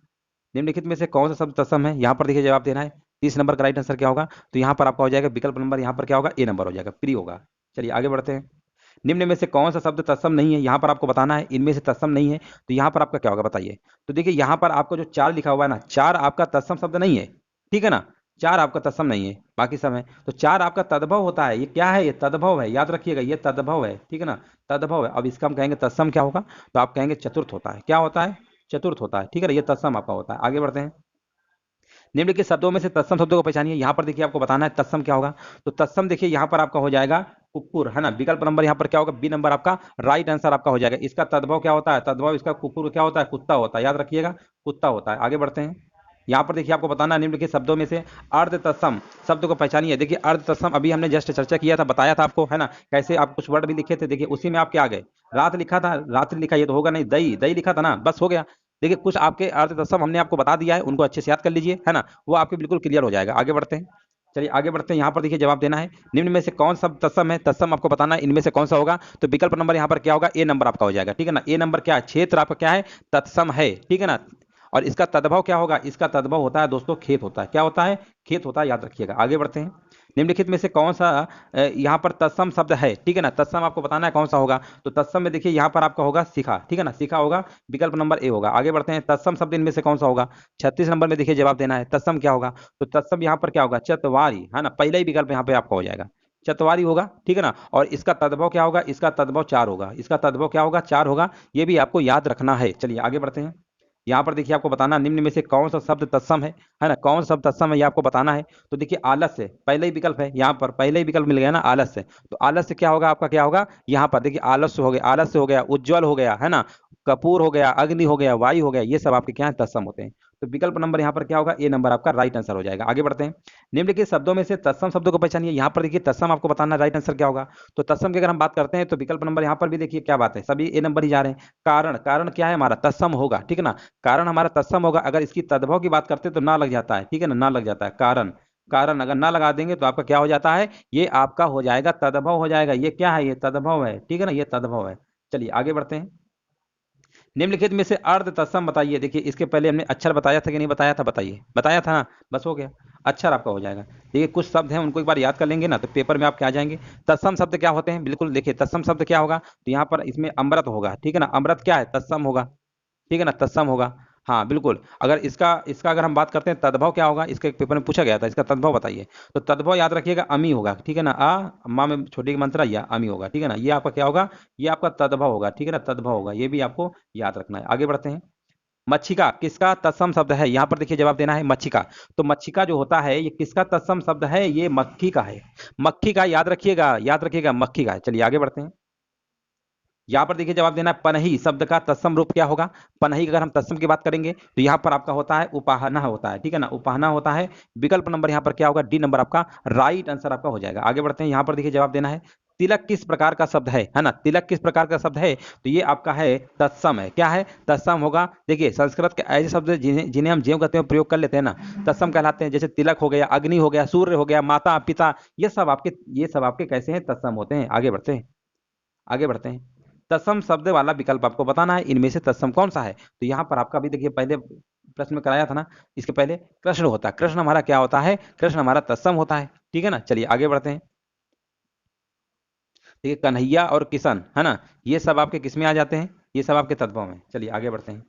निम्नलिखित में से कौन सा शब्द तत्सम है, यहाँ पर देखिए जवाब देना है। 30 नंबर का राइट आंसर क्या होगा, तो यहाँ पर आपका हो जाएगा विकल्प नंबर, यहाँ पर क्या होगा, ए नंबर हो जाएगा, प्री होगा। चलिए आगे बढ़ते हैं। निम्न में से कौन सा शब्द तत्सम नहीं है, यहाँ पर आपको बताना है, इनमें से तत्सम नहीं है, तो यहाँ पर आपका क्या होगा बताइए। तो देखिए यहाँ पर आपको जो चार लिखा हुआ है ना, चार आपका तत्सम शब्द नहीं है, ठीक है ना। चार आपका तत्सम नहीं है, बाकी सब है। तो चार आपका तद्भव होता है। ये क्या है? ये तद्भव है, याद रखिएगा, ये तद्भव है, ठीक है ना, तद्भव है। अब इसका हम कहेंगे तत्सम क्या होगा, तो आप कहेंगे चतुर्थ होता है। क्या होता है? चतुर्थ होता है, ठीक है ना, ये तत्सम आपका होता है। आगे बढ़ते हैं। निम्नलिखित शब्दों में से तत्सम शब्दों को पहचानिए। यहाँ पर देखिए आपको बताना है तत्सम क्या होगा। तो तत्सम देखिए यहाँ पर आपका हो जाएगा कुक्कुर, है ना। विकल्प नंबर यहाँ पर क्या होगा? बी नंबर आपका राइट आंसर आपका हो जाएगा। इसका तद्भव क्या होता है? तद्भव इसका कुक्कुर क्या होता है? कुत्ता होता है, याद रखिएगा, कुत्ता होता है। आगे बढ़ते हैं। यहाँ पर देखिए आपको बताना है निम्नलिखित शब्दों में से अर्ध तत्सम शब्द को पहचानिए। देखिए अर्ध तत्सम अभी हमने जस्ट चर्चा किया था, बताया था आपको, है ना, कैसे आप कुछ वर्ड भी लिखे थे। देखिए उसी में आप क्या आ गए, रात लिखा था, रात्रि लिखा, ये तो होगा नहीं, दही दही लिखा था ना, बस हो गया। देखिए कुछ आपके अर्ध तत्सम हमने आपको बता दिया है, उनको अच्छे से याद कर लीजिए, है ना, वो आपके बिल्कुल क्लियर हो जाएगा। आगे बढ़ते हैं। चलिए आगे बढ़ते हैं। यहाँ पर देखिए जवाब देना है, निम्न में से कौन सा तत्सम है, तत्सम आपको बताना है, इनमें से कौन सा होगा। तो विकल्प नंबर यहाँ पर क्या होगा? ए नंबर आपका हो जाएगा, ठीक है ना। ए नंबर क्या है? क्षेत्र आपका क्या है? तत्सम है, ठीक है ना। और इसका तद्भव क्या होगा? इसका तद्भव होता है दोस्तों खेत होता है। क्या होता है? खेत होता है, याद रखिएगा। आगे बढ़ते हैं। निम्नलिखित में से कौन सा यहाँ पर तत्सम शब्द है, ठीक है ना, तत्सम आपको बताना है कौन सा होगा। तो तत्सम में देखिए यहाँ पर आपका होगा शिखा, ठीक है ना, शिखा होगा, विकल्प नंबर ए होगा। आगे बढ़ते हैं। तत्सम शब्द इनमें से कौन सा होगा? 36 नंबर में देखिए जवाब देना है, तत्सम क्या होगा। तो तत्सम यहाँ पर क्या होगा? चतवारी, है ना, पहला ही विकल्प यहाँ पे आपका हो जाएगा, चतवारी होगा, ठीक है ना। और इसका तद्भव क्या होगा? इसका तद्भव चार होगा। इसका तद्भव क्या होगा? चार होगा। ये भी आपको याद रखना है। चलिए आगे बढ़ते हैं। यहाँ पर देखिए आपको बताना निम्न में से कौन सा शब्द तत्सम है ना, कौन सा शब्द तत्सम है ये आपको बताना है। तो देखिए आलस्य पहले ही विकल्प है, यहाँ पर पहले ही विकल्प मिल गया ना, आलस्य। तो आलस्य क्या होगा आपका? क्या होगा यहाँ पर? देखिए आलस्य हो गया, आलस्य हो गया, उज्ज्वल हो गया, है ना, कपूर हो गया, अग्नि हो गया, वायु हो गया, ये सब आपके क्या है? तत्सम होते हैं। तो विकल्प नंबर यहाँ पर क्या होगा? ए नंबर आपका राइट आंसर हो जाएगा। आगे बढ़ते हैं। निम्नलिखित शब्दों में से तत्सम शब्दों को पहचानिए। यहाँ पर देखिए तत्सम आपको बताना राइट आंसर क्या होगा। तो तत्सम की अगर हम बात करते हैं तो विकल्प नंबर यहाँ पर भी देखिए क्या बात है, सभी ए नंबर ही जा रहे हैं। कारण, कारण क्या है हमारा? तत्सम होगा, ठीक है ना, कारण हमारा तत्सम होगा। अगर इसकी तद्भव की बात करते हैं तो ना लग जाता है, ठीक है ना, ना लग जाता है। कारण, कारण अगर ना लगा देंगे तो आपका क्या हो जाता है? ये आपका हो जाएगा तद्भव हो जाएगा। ये क्या है? ये तद्भव है, ठीक है ना, ये तद्भव है। चलिए आगे बढ़ते हैं। निम्नलिखित में से अर्ध तत्सम बताइए। देखिए इसके पहले हमने अक्षर बताया था कि नहीं बताया था? बताइए, बताया था ना, बस हो गया, अक्षर आपका हो जाएगा। देखिए कुछ शब्द हैं उनको एक बार याद कर लेंगे ना तो पेपर में आप क्या आ जाएंगे। तत्सम शब्द क्या होते हैं? बिल्कुल देखिए तत्सम शब्द क्या होगा, तो यहाँ पर इसमें अमृत होगा, ठीक है ना, अमृत क्या है? तत्सम होगा, ठीक है ना, तत्सम होगा। हाँ बिल्कुल। अगर इसका इसका अगर हम बात करते हैं तद्भव क्या होगा, इसके पेपर में पूछा गया था, इसका तद्भव बताइए। तो तद्भव याद रखिएगा अमी होगा, ठीक है ना, माँ में छोटी की मात्रा या अमी होगा, ठीक है ना, ये आपका क्या होगा? ये आपका तद्भव होगा, ठीक है ना, तद्भव होगा, ये भी आपको याद रखना है। आगे बढ़ते हैं। मच्छिका किसका तत्सम शब्द है? यहाँ पर देखिए जवाब देना है मच्छिका। तो मच्छिका जो होता है ये किसका तत्सम शब्द है? ये मक्खी का है, मक्खी का, याद रखिएगा, याद रखिएगा, मक्खी का है। चलिए आगे बढ़ते हैं। यहाँ पर देखिए जवाब देना है पनही शब्द का तत्सम रूप क्या होगा। पनही का अगर हम तत्सम की बात करेंगे तो यहाँ पर आपका होता है उपाहना होता है, ठीक है ना, उपाहना होता है। विकल्प नंबर यहाँ पर क्या होगा? डी नंबर आपका राइट आंसर आपका हो जाएगा। आगे बढ़ते हैं। यहाँ पर देखिए जवाब देना है तिलक किस प्रकार का शब्द है ना, तिलक किस प्रकार का शब्द है? तो ये आपका है तत्सम है। क्या है? तत्सम होगा। देखिए संस्कृत के ऐसे शब्द जिन्हें जिन्हें हम ज्यों कहते हैं प्रयोग कर लेते हैं ना, तत्सम कहलाते हैं। जैसे तिलक हो गया, अग्नि हो गया, सूर्य हो गया, माता पिता, ये सब आपके कैसे हैं? तत्सम होते हैं। आगे बढ़ते हैं, आगे बढ़ते हैं। तत्सम शब्द वाला विकल्प आपको बताना है, इनमें से तत्सम कौन सा है। तो यहाँ पर आपका भी देखिए पहले प्रश्न में कराया था ना, इसके पहले कृष्ण होता है। कृष्ण हमारा क्या होता है? कृष्ण हमारा तत्सम होता है, ठीक है ना। चलिए आगे बढ़ते हैं। देखिए कन्हैया और किशन, है ना, ये सब आपके किस में आ जाते हैं? ये सब आपके तत्वों में। चलिए आगे बढ़ते हैं,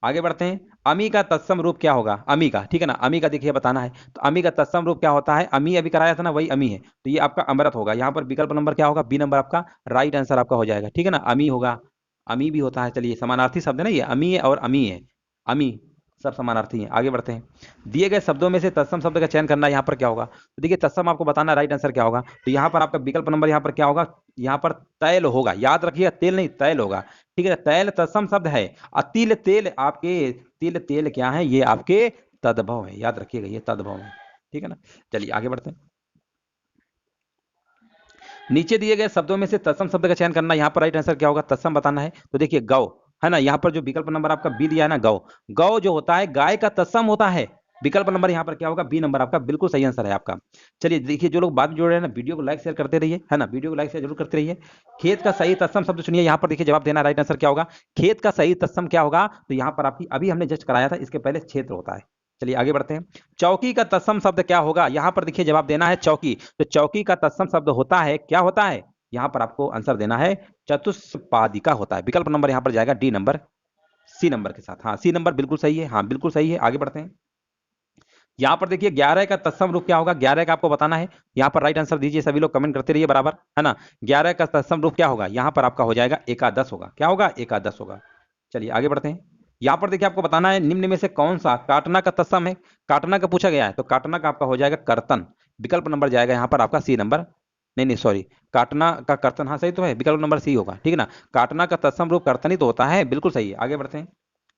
आगे बढ़ते हैं। अमी का तत्सम रूप क्या होगा? अमी का, ठीक है ना, अमी का देखिए बताना है। तो अमी का तत्सम रूप क्या होता है? अमी अभी कराया था ना, वही अमी है। तो ये आपका अमृत होगा। यहाँ पर विकल्प नंबर क्या होगा? बी नंबर आपका राइट आंसर आपका हो जाएगा, ठीक है ना, अमी होगा, अमी भी होता है। चलिए समानार्थी शब्द है ना, ये अमी है और अमी है, अमी सब समानार्थी हैं। आगे बढ़ते हैं। दिए गए शब्दों में से तत्सम शब्द का चयन करना, यहाँ पर क्या होगा? तो देखिए तत्सम आपको बताना राइट आंसर क्या होगा। तो यहाँ पर आपका विकल्प नंबर यहाँ पर क्या होगा? यहाँ पर तैल होगा, याद रखिएगा, तेल नहीं तैल होगा, ठीक है। तैल तत्सम शब्द है। अतिल तेल आपके, तिल तेल क्या है? ये आपके तद्भव है, याद रखिएगा, ये तद्भव है, ठीक है ना। चलिए आगे बढ़ते हैं। नीचे दिए गए शब्दों में से तत्सम शब्द का चयन करना, यहाँ पर राइट आंसर क्या होगा? तत्सम बताना है। तो देखिए गौ, है ना, यहाँ पर जो विकल्प नंबर आपका बी दिया है ना, गौ, गौ जो होता है गाय का तत्सम होता है। विकल्प नंबर यहाँ पर क्या होगा? बी नंबर आपका बिल्कुल सही आंसर है आपका। चलिए देखिए जो लोग बाद में जुड़ रहे हैं ना, वीडियो को लाइक शेयर करते रहिए, है ना, वीडियो को लाइक शेयर जरूर करते रहिए। खेत का सही तत्सम शब्द सुनिए। यहाँ पर देखिए जवाब देना राइट आंसर क्या होगा? खेत का सही तत्सम क्या होगा? तो यहाँ पर आपकी अभी हमने जस्ट कराया था, इसके पहले क्षेत्र होता है। चलिए आगे बढ़ते हैं। चौकी का तत्सम शब्द क्या होगा? यहाँ पर देखिए जवाब देना है चौकी। तो चौकी का तत्सम शब्द होता है, क्या होता है? यहाँ पर आपको आंसर देना है चतुष्पादिका होता है। विकल्प नंबर यहाँ पर जाएगा डी नंबर, सी नंबर के साथ। हाँ सी नंबर बिल्कुल सही है, हाँ बिल्कुल सही है। आगे बढ़ते हैं। यहाँ पर देखिए 11 का तत्सम रूप क्या होगा, 11 का आपको बताना है। यहाँ पर राइट आंसर दीजिए, सभी लोग कमेंट करते रहिए बराबर, है ना। 11 का तत्सम रूप क्या होगा, यहाँ पर आपका हो जाएगा एकादश होगा। क्या होगा, एकादश होगा। चलिए आगे बढ़ते हैं। यहाँ पर देखिए आपको बताना है निम्न में से कौन सा काटना का तत्सम है। काटना का पूछा गया है तो काटना का आपका हो जाएगा कर्तन। विकल्प नंबर जाएगा यहाँ पर आपका सी नंबर, नहीं नहीं सॉरी, काटना का कर्तन, हाँ सही तो है, विकल्प नंबर सी होगा, ठीक है ना। काटना का तत्सम रूप कर्तन ही तो होता है, बिल्कुल सही है। आगे बढ़ते हैं।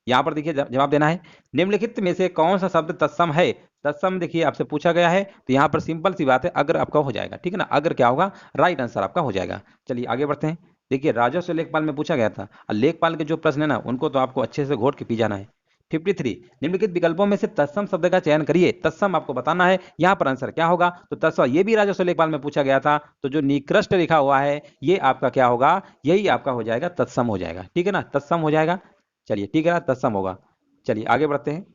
यहाँ पर देखिए जवाब देना है, निम्नलिखित में से कौन सा शब्द तत्सम है। तत्सम देखिए आपसे पूछा गया है तो यहाँ पर सिंपल सी बात है, अगर आपका हो जाएगा, ठीक है ना। अगर क्या होगा, राइट आंसर आपका हो जाएगा। चलिए आगे बढ़ते हैं। देखिए राजस्व लेखपाल में पूछा गया था, और लेखपाल के जो प्रश्न है ना उनको तो आपको अच्छे से घोट के पी जाना है। 53, निम्नलिखित विकल्पों में से तत्सम शब्द का चयन करिए। तत्सम आपको बताना है, यहाँ पर आंसर क्या होगा, तो तत्सम ये भी राजस्व लेखपाल में पूछा गया था, तो जो निकृष्ट लिखा हुआ है ये आपका क्या होगा, यही आपका हो जाएगा, तत्सम हो जाएगा, ठीक है ना, तत्सम हो जाएगा। चलिए ठीक है ना, तत्सम होगा। चलिए आगे बढ़ते हैं।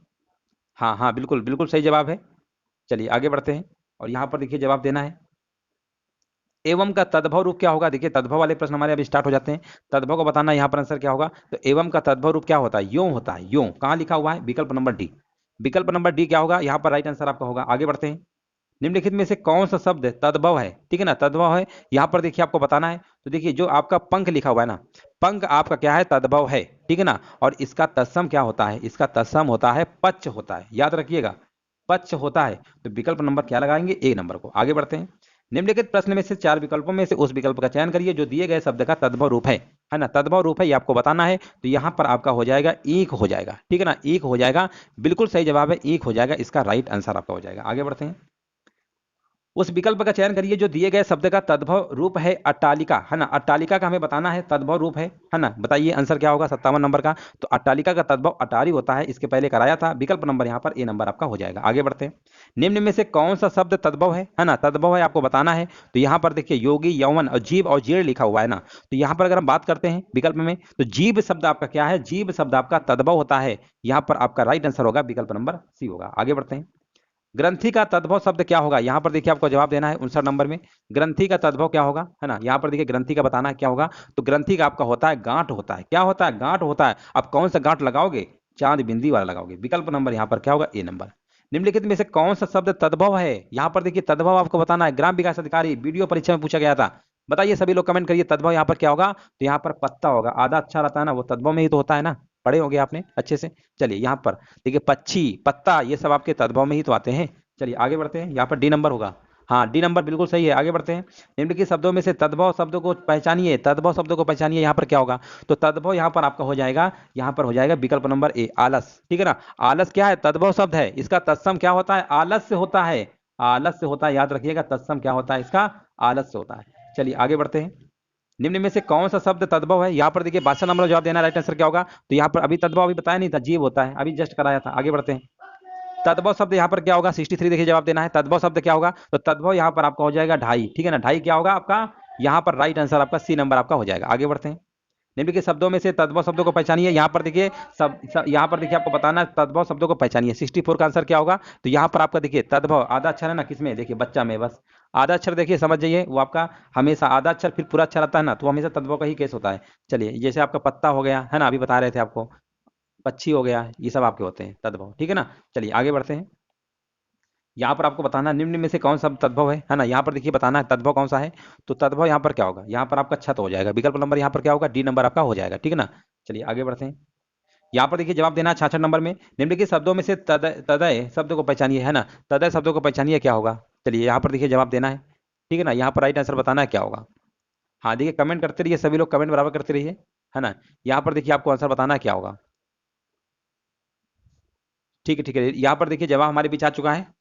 हाँ हाँ बिल्कुल बिल्कुल सही जवाब है। चलिए आगे बढ़ते हैं, और यहाँ पर देखिए जवाब देना है, एवं का तद्भव रूप क्या होगा। देखिए तद्भव वाले प्रश्न हमारे अभी स्टार्ट हो जाते हैं। तद्भव को बताना, यहाँ पर आंसर क्या होगा, तो एवं का तद्भव रूप क्या होता है, यों होता है। यों कहाँ लिखा हुआ है, विकल्प नंबर डी। विकल्प नंबर डी क्या होगा, यहाँ पर राइट आंसर आपका होगा। आगे बढ़ते हैं। निम्नलिखित में से कौन सा शब्द तद्भव है, ठीक है ना, तद्भव है। यहाँ पर देखिए आपको बताना है, तो देखिए जो आपका पंख लिखा हुआ है ना, पंख आपका क्या है, तद्भव है, ठीक है ना। और इसका तत्सम क्या होता है, इसका तत्सम होता है पच्छ होता है, याद रखिएगा, पच्छ होता है। तो विकल्प नंबर क्या लगाएंगे, ए नंबर को। आगे बढ़ते हैं। निम्नलिखित प्रश्न में से 4 विकल्पों में से उस विकल्प का चयन करिए जो दिए गए शब्द का तद्भव रूप है ना। तद्भव रूप है ये आपको बताना है, तो यहाँ पर आपका हो जाएगा ईख हो जाएगा, ठीक है ना, ईख हो जाएगा। बिल्कुल सही जवाब है, ईख हो जाएगा, इसका राइट आंसर आपका हो जाएगा। आगे बढ़ते हैं। उस विकल्प का चयन करिए जो दिए गए शब्द का तद्भव रूप है अट्टालिका, है ना। अट्टालिका का हमें बताना है, तद्भव रूप है ना। बताइए आंसर क्या होगा 57 नंबर का, तो अट्टालिका का तद्भव अटारी होता है, इसके पहले कराया था। विकल्प नंबर यहाँ पर ए नंबर आपका हो जाएगा। आगे बढ़ते हैं। निम्न में से कौन सा शब्द तद्भव है ना, तद्भव है आपको बताना है। तो यहाँ पर देखिए योगी, यौवन और जीव और जीर्ण लिखा हुआ है ना, तो यहाँ पर अगर हम बात करते हैं विकल्प में, तो जीव शब्द आपका क्या है, जीव शब्द आपका तद्भव होता है। यहाँ पर आपका राइट आंसर होगा विकल्प नंबर सी होगा। आगे बढ़ते हैं। ग्रंथि का तद्भव शब्द क्या होगा, यहाँ पर देखिए आपको जवाब देना है 59 नंबर में। ग्रंथि का तद्भव क्या होगा, है ना। यहाँ पर देखिए ग्रंथि का बताना है क्या होगा, तो ग्रंथि का आपका होता है गांठ होता है। क्या होता है, गांठ होता है। अब कौन सा गांठ लगाओगे, चांद बिंदी वाला लगाओगे। विकल्प नंबर यहाँ पर क्या होगा, ए नंबर। निम्नलिखित में से कौन सा शब्द तद्भव है, यहाँ पर देखिए तद्भव आपको बताना है। ग्राम विकास अधिकारी वीडियो परीक्षा में पूछा गया था, बताइए सभी लोग कमेंट करिए, तद्भव यहाँ पर क्या होगा, तो यहाँ पर पत्ता होगा। आधा अच्छा रहता है ना, वो तद्भव में ही तो होता है ना, पढ़े होंगे आपने अच्छे से। चलिए यहाँ पर देखिए पक्षी, पत्ता, ये सब आपके तद्भव में ही तो आते हैं। चलिए आगे बढ़ते हैं, यहाँ पर डी नंबर होगा। हाँ डी नंबर बिल्कुल सही है। आगे बढ़ते हैं। निम्नलिखित शब्दों में से तद्भव शब्दों को पहचानिए, तद्भव शब्दों को पहचानिए, यहाँ पर क्या होगा, तो तद्भव यहाँ पर आपका हो जाएगा, यहाँ पर हो जाएगा विकल्प नंबर ए, आलस, ठीक है ना। आलस क्या है, तद्भव शब्द है, इसका तत्सम क्या होता है, आलस्य होता है। आलस्य होता है, याद रखिएगा, तत्सम क्या होता है इसका, आलस्य होता है। चलिए आगे बढ़ते हैं। निम्न में से कौन सा शब्द तद्भव है, यहाँ पर देखिए 62 नंबर जवाब देना, राइट आंसर क्या होगा, तो यहाँ पर अभी तद्भव अभी बताया नहीं था, जीव होता है, अभी जस्ट कराया था। आगे बढ़ते हैं। तद्भव शब्द यहाँ पर क्या होगा, 63 देखिए जवाब देना है, तद्भव शब्द क्या होगा, तो तद्भव यहाँ पर आपका हो जाएगा ढाई, ठीक है ना। ढाई क्या होगा आपका, यहाँ पर राइट आंसर आपका सी नंबर आपका हो जाएगा। आगे बढ़ते हैं। निम्नलिखित शब्दों में से तद्भव शब्दों को पहचानिए, यहाँ पर देखिए यहाँ पर देखिए आपको बताना है तद्भव शब्दों को पहचानिए। 64 का आंसर क्या होगा, तो यहाँ पर आपका देखिए तद्भव आधा अक्षर है ना, किसमें, देखिए बच्चा में, बस आधा अक्षर देखिए समझ जाइए, वो आपका हमेशा आधा अक्षर फिर पूरा अक्षर आता है ना, तो हमेशा तद्भव का ही केस होता है। चलिए जैसे आपका पत्ता हो गया है ना, अभी बता रहे थे आपको, पक्षी हो गया, ये सब आपके होते हैं तद्भव, ठीक है ना। चलिए आगे बढ़ते हैं। यहाँ पर आपको बताना है निम्न में से कौन सा तद्भव है ना। यहाँ पर देखिए बताना है तद्भव कौन सा है, तो तद्भव यहाँ पर क्या होगा, यहाँ पर आपका छत हो जाएगा। विकल्प नंबर यहाँ पर क्या होगा, डी नंबर आपका हो जाएगा, ठीक है ना। चलिए आगे बढ़ते हैं। यहाँ पर देखिए जवाब देना है 66 नंबर में। निम्नलिखित शब्दों में से तदय शब्द को पहचानिए, है ना, तदय शब्दों को पहचानिए क्या होगा। चलिए यहाँ पर देखिए जवाब देना है, ठीक है ना। यहाँ पर राइट आंसर बताना है क्या होगा। हाँ देखिए कमेंट करते रहिए, सभी लोग कमेंट बराबर करते रहिए, है ना। यहाँ पर देखिए आपको आंसर बताना है क्या होगा। ठीक है ठीक है, यहाँ पर देखिए जवाब हमारे बीच आ चुका है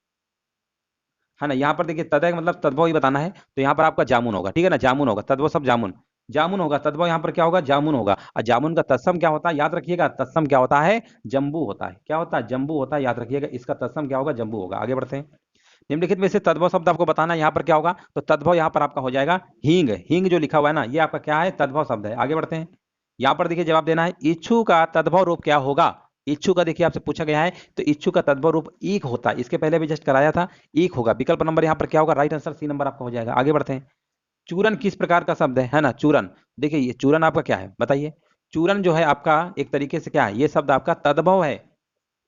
ना। यहाँ पर देखिए तदय का मतलब तद्भव ही बताना है, तो यहाँ पर आपका जामुन होगा, ठीक है ना, जामुन होगा, तद्भव सब जामुन, जामुन होगा, तद्भव यहाँ पर क्या होगा, जामुन होगा। और जामुन का तत्सम क्या होता है, याद रखिएगा, तत्सम क्या होता है, जम्बू होता है। क्या होता है, जम्बू होता है, याद रखिएगा, इसका तत्सम क्या होगा, जम्बू होगा। आगे बढ़ते हैं। निम्नलिखित में से तद्भव शब्द आपको बताना है, यहाँ पर क्या होगा, तो तद्भव यहाँ पर आपका हो जाएगा हींग। हींग जो लिखा हुआ है ना, ये आपका क्या है, तद्भव शब्द है। आगे बढ़ते हैं। यहाँ पर देखिए जवाब देना है, इच्छु का तद्भव रूप क्या होगा। इच्छु का देखिए आपसे पूछा गया है, तो इच्छु का तद्भव रूप ईक होता है, इसके पहले भी जस्ट कराया था, ईक होगा। विकल्प नंबर यहाँ पर क्या होगा, राइट आंसर सी नंबर आपका हो जाएगा। आगे बढ़ते हैं। चूरन किस प्रकार का शब्द है ना, चूरन, देखिए ये चूरन आपका क्या है बताइए। चूरन जो है आपका एक तरीके से क्या है, ये शब्द आपका तद्भव है।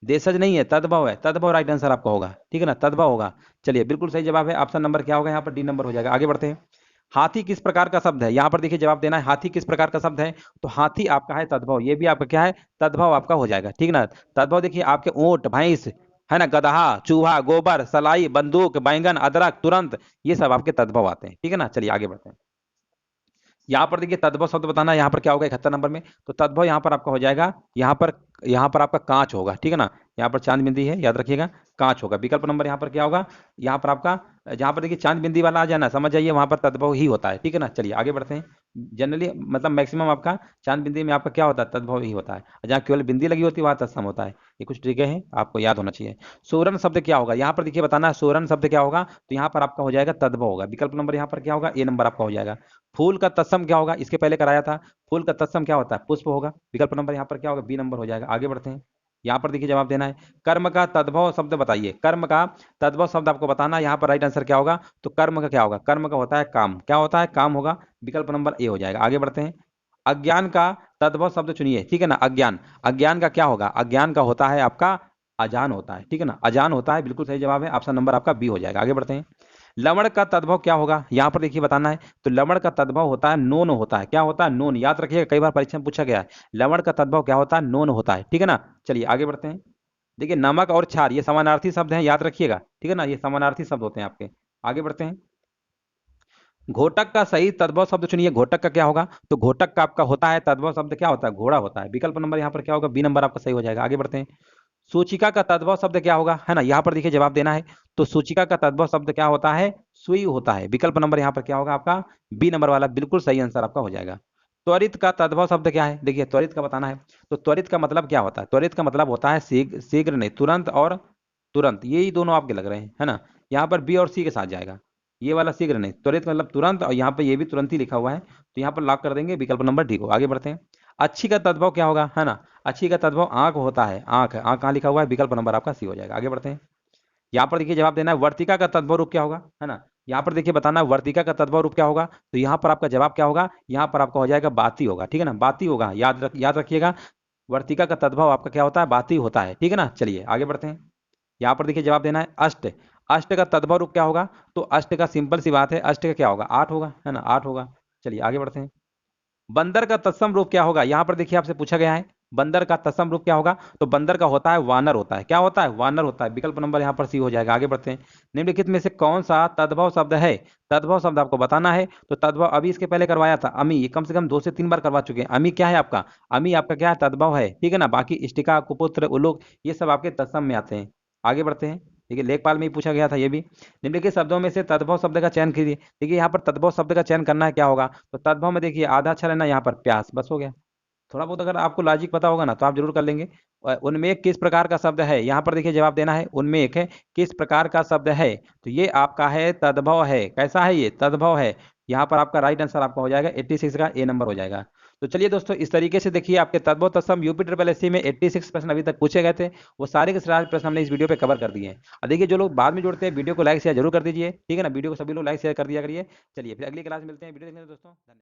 देशज नहीं है, तद्भव है, तद्भव राइट आंसर आपका होगा, ठीक है ना, तद्भव होगा। चलिए बिल्कुल सही जवाब है, ऑप्शन नंबर क्या होगा यहाँ पर, डी नंबर हो जाएगा। आगे बढ़ते हैं। हाथी किस प्रकार का शब्द है, यहाँ पर देखिए जवाब देना है, हाथी किस प्रकार का शब्द है, तो हाथी आपका है तद्भव, ये भी आपका क्या है, तद्भव आपका हो जाएगा, ठीक है ना। तद्भव देखिए आपके ऊंट, भैंस, है ना, गदहा, चूहा, गोबर, सलाई, बंदूक, बैंगन, अदरक, तुरंत, ये सब आपके तद्भव आते हैं, ठीक है ना। चलिए आगे बढ़ते हैं। यहाँ पर देखिए तद्भव शब्द बताना है, यहाँ पर क्या होगा 71 नंबर में, तो तद्भव यहाँ पर आपका हो जाएगा, यहाँ पर आपका कांच होगा, ठीक है ना। यहाँ पर चांद बिंदी है, याद रखिएगा, कांच होगा। विकल्प नंबर यहाँ पर क्या होगा, यहाँ पर आपका, जहाँ पर देखिए चांद बिंदी वाला आ जाना, समझ जाइए वहां पर तद्भव ही होता है, ठीक है ना। चलिए आगे बढ़ते हैं। जनरली मतलब मैक्सिमम आपका चांद बिंदी में आपका क्या होता है, तद्भव ही होता है। जहाँ केवल बिंदी लगी होती है वहां तत्सम होता है। ये कुछ ट्रिक है, आपको याद होना चाहिए। सोरन शब्द क्या होगा, यहाँ पर देखिए बताना है, सोरन शब्द क्या होगा, तो यहाँ पर आपका हो जाएगा तद्भव होगा। विकल्प नंबर यहाँ पर क्या होगा, ए नंबर आपका हो जाएगा। फूल का तत्सम क्या होगा, इसके पहले कराया था, फूल का तत्सम क्या होता है, पुष्प होगा। विकल्प नंबर यहाँ पर क्या होगा, बी नंबर हो जाएगा। आगे बढ़ते हैं। यहाँ पर देखिए जवाब देना है, कर्म का तद्भव शब्द बताइए, कर्म का तद्भव शब्द आपको बताना है। यहाँ पर राइट आंसर क्या होगा, तो कर्म का क्या होगा, कर्म का होता है काम, क्या होता है, काम होगा। विकल्प नंबर ए हो जाएगा। आगे बढ़ते हैं। अज्ञान का तद्भव शब्द चुनिए, ठीक है ना। अज्ञान, अज्ञान का क्या होगा, अज्ञान का होता है आपका अजान होता है, ठीक है ना, अजान होता है, बिल्कुल सही जवाब है, ऑप्शन नंबर आपका बी हो जाएगा। आगे बढ़ते हैं। लवण का तद्भव क्या होगा, यहाँ पर देखिए बताना है, तो लवण का तद्भव होता है नोन होता है, क्या होता है, नोन, याद रखिएगा, कई बार परीक्षा में पूछा गया है। लवण का तद्भव क्या होता है, नोन होता है, ठीक है ना। चलिए आगे बढ़ते हैं। देखिए नमक और क्षार ये समानार्थी शब्द हैं, याद रखिएगा, ठीक है ना, ये समानार्थी शब्द होते हैं आपके। आगे बढ़ते हैं। घोटक का सही तद्भव शब्द चुनिए, घोटक का क्या होगा, तो घोटक का आपका होता है तद्भव शब्द क्या होता है, घोड़ा होता है। विकल्प नंबर यहाँ पर क्या होगा, बी नंबर आपका सही हो जाएगा। आगे बढ़ते हैं। सूचिका का तद्भव शब्द क्या होगा, है ना, यहाँ पर देखिए जवाब देना है, तो सूचिका का तद्भव शब्द क्या होता है, सुई होता है। विकल्प नंबर यहाँ पर क्या होगा आपका, बी नंबर वाला, बिल्कुल सही आंसर आपका हो जाएगा। त्वरित का तद्भव शब्द क्या है, देखिए त्वरित का बताना है, तो त्वरित का मतलब क्या होता है, त्वरित का मतलब होता है शीघ्र, शीघ्र नहीं, तुरंत और तुरंत, यही दोनों आपके लग रहे हैं, है ना। यहाँ पर बी और सी के साथ जाएगा, ये वाला शीघ्र नहीं, त्वरित मतलब तुरंत, और यहाँ पे ये भी तुरंत ही लिखा हुआ है, तो यहाँ पर लॉक कर देंगे, विकल्प नंबर डी को। आगे बढ़ते हैं। अच्छी का तद्भव क्या होगा, है ना, अच्छी का तद्भव आंख होता है, आंख, आंख कहाँ लिखा हुआ है, विकल्प नंबर आपका सी हो जाएगा। आगे बढ़ते हैं। यहाँ पर देखिए जवाब देना है, वर्तिका का तद्भव रूप क्या होगा, है ना, यहाँ पर देखिए बताना है वर्तिका का तद्भव रूप क्या होगा, तो यहाँ पर आपका जवाब क्या होगा, यहाँ पर आपका हो जाएगा बाती होगा, ठीक है ना, बाती होगा, याद रखिएगा, वर्तिका का तद्भव आपका क्या होता है, बाती होता है, ठीक है ना। चलिए आगे बढ़ते हैं। यहाँ पर देखिए जवाब देना है अष्ट, अष्ट का तद्भव रूप क्या होगा, तो अष्ट का सिंपल सी बात है, अष्ट का क्या होगा, आठ होगा, है ना, आठ होगा। चलिए आगे बढ़ते हैं। बंदर का तत्सम रूप क्या होगा, यहाँ पर देखिए आपसे पूछा गया है, बंदर का तत्सम रूप क्या होगा, तो बंदर का होता है वानर होता है, क्या होता है, वानर होता है। विकल्प नंबर यहाँ पर सी हो जाएगा। आगे बढ़ते हैं। निम्नलिखित में से कौन सा तद्भव शब्द है, तद्भव शब्द आपको बताना है, तो तद्भव अभी इसके पहले करवाया था, अमी, ये कम से कम 2 से 3 बार करवा चुके हैं। अमी क्या है आपका, अमी आपका क्या है, तद्भव है, ठीक है ना। बाकी इष्टिका, कुपुत्र, उलूक, ये सब आपके तत्सम में आते हैं। आगे बढ़ते हैं। देखिए लेखपाल में ही पूछा गया था ये भी। निम्नलिखित शब्दों में से तद्भव शब्द का चयन कीजिए, देखिए यहाँ पर तद्भव शब्द का चयन करना है, क्या होगा, तो तद्भव में देखिए आधा अक्षर है ना, यहाँ पर प्यास, बस हो गया। थोड़ा बहुत अगर आपको लॉजिक पता होगा ना तो आप जरूर कर लेंगे। उनमें किस प्रकार का शब्द है, यहाँ पर देखिए जवाब देना है, उनमें एक है किस प्रकार का शब्द है, तो ये आपका है तद्भव है, कैसा है, ये तद्भव है। यहाँ पर आपका राइट आंसर आपका हो जाएगा 86 का ए नंबर हो जाएगा। तो चलिए दोस्तों, इस तरीके से देखिए आपके तद्भव तत्सम यूपी ट्रिपल एससी में 86 प्रश्न अभी तक पूछे गए थे, वो सारे के सारे प्रश्न हमने इस वीडियो पे कवर कर दिए हैं। और देखिए जो लोग बाद में जुड़ते हैं, वीडियो को लाइक शेयर जरूर कर दीजिए, ठीक है ना, वीडियो को सभी लोग लाइक शेयर कर दिया करिए। चलिए फिर अगली क्लास में मिलते हैं, वीडियो देखने दोस्तों।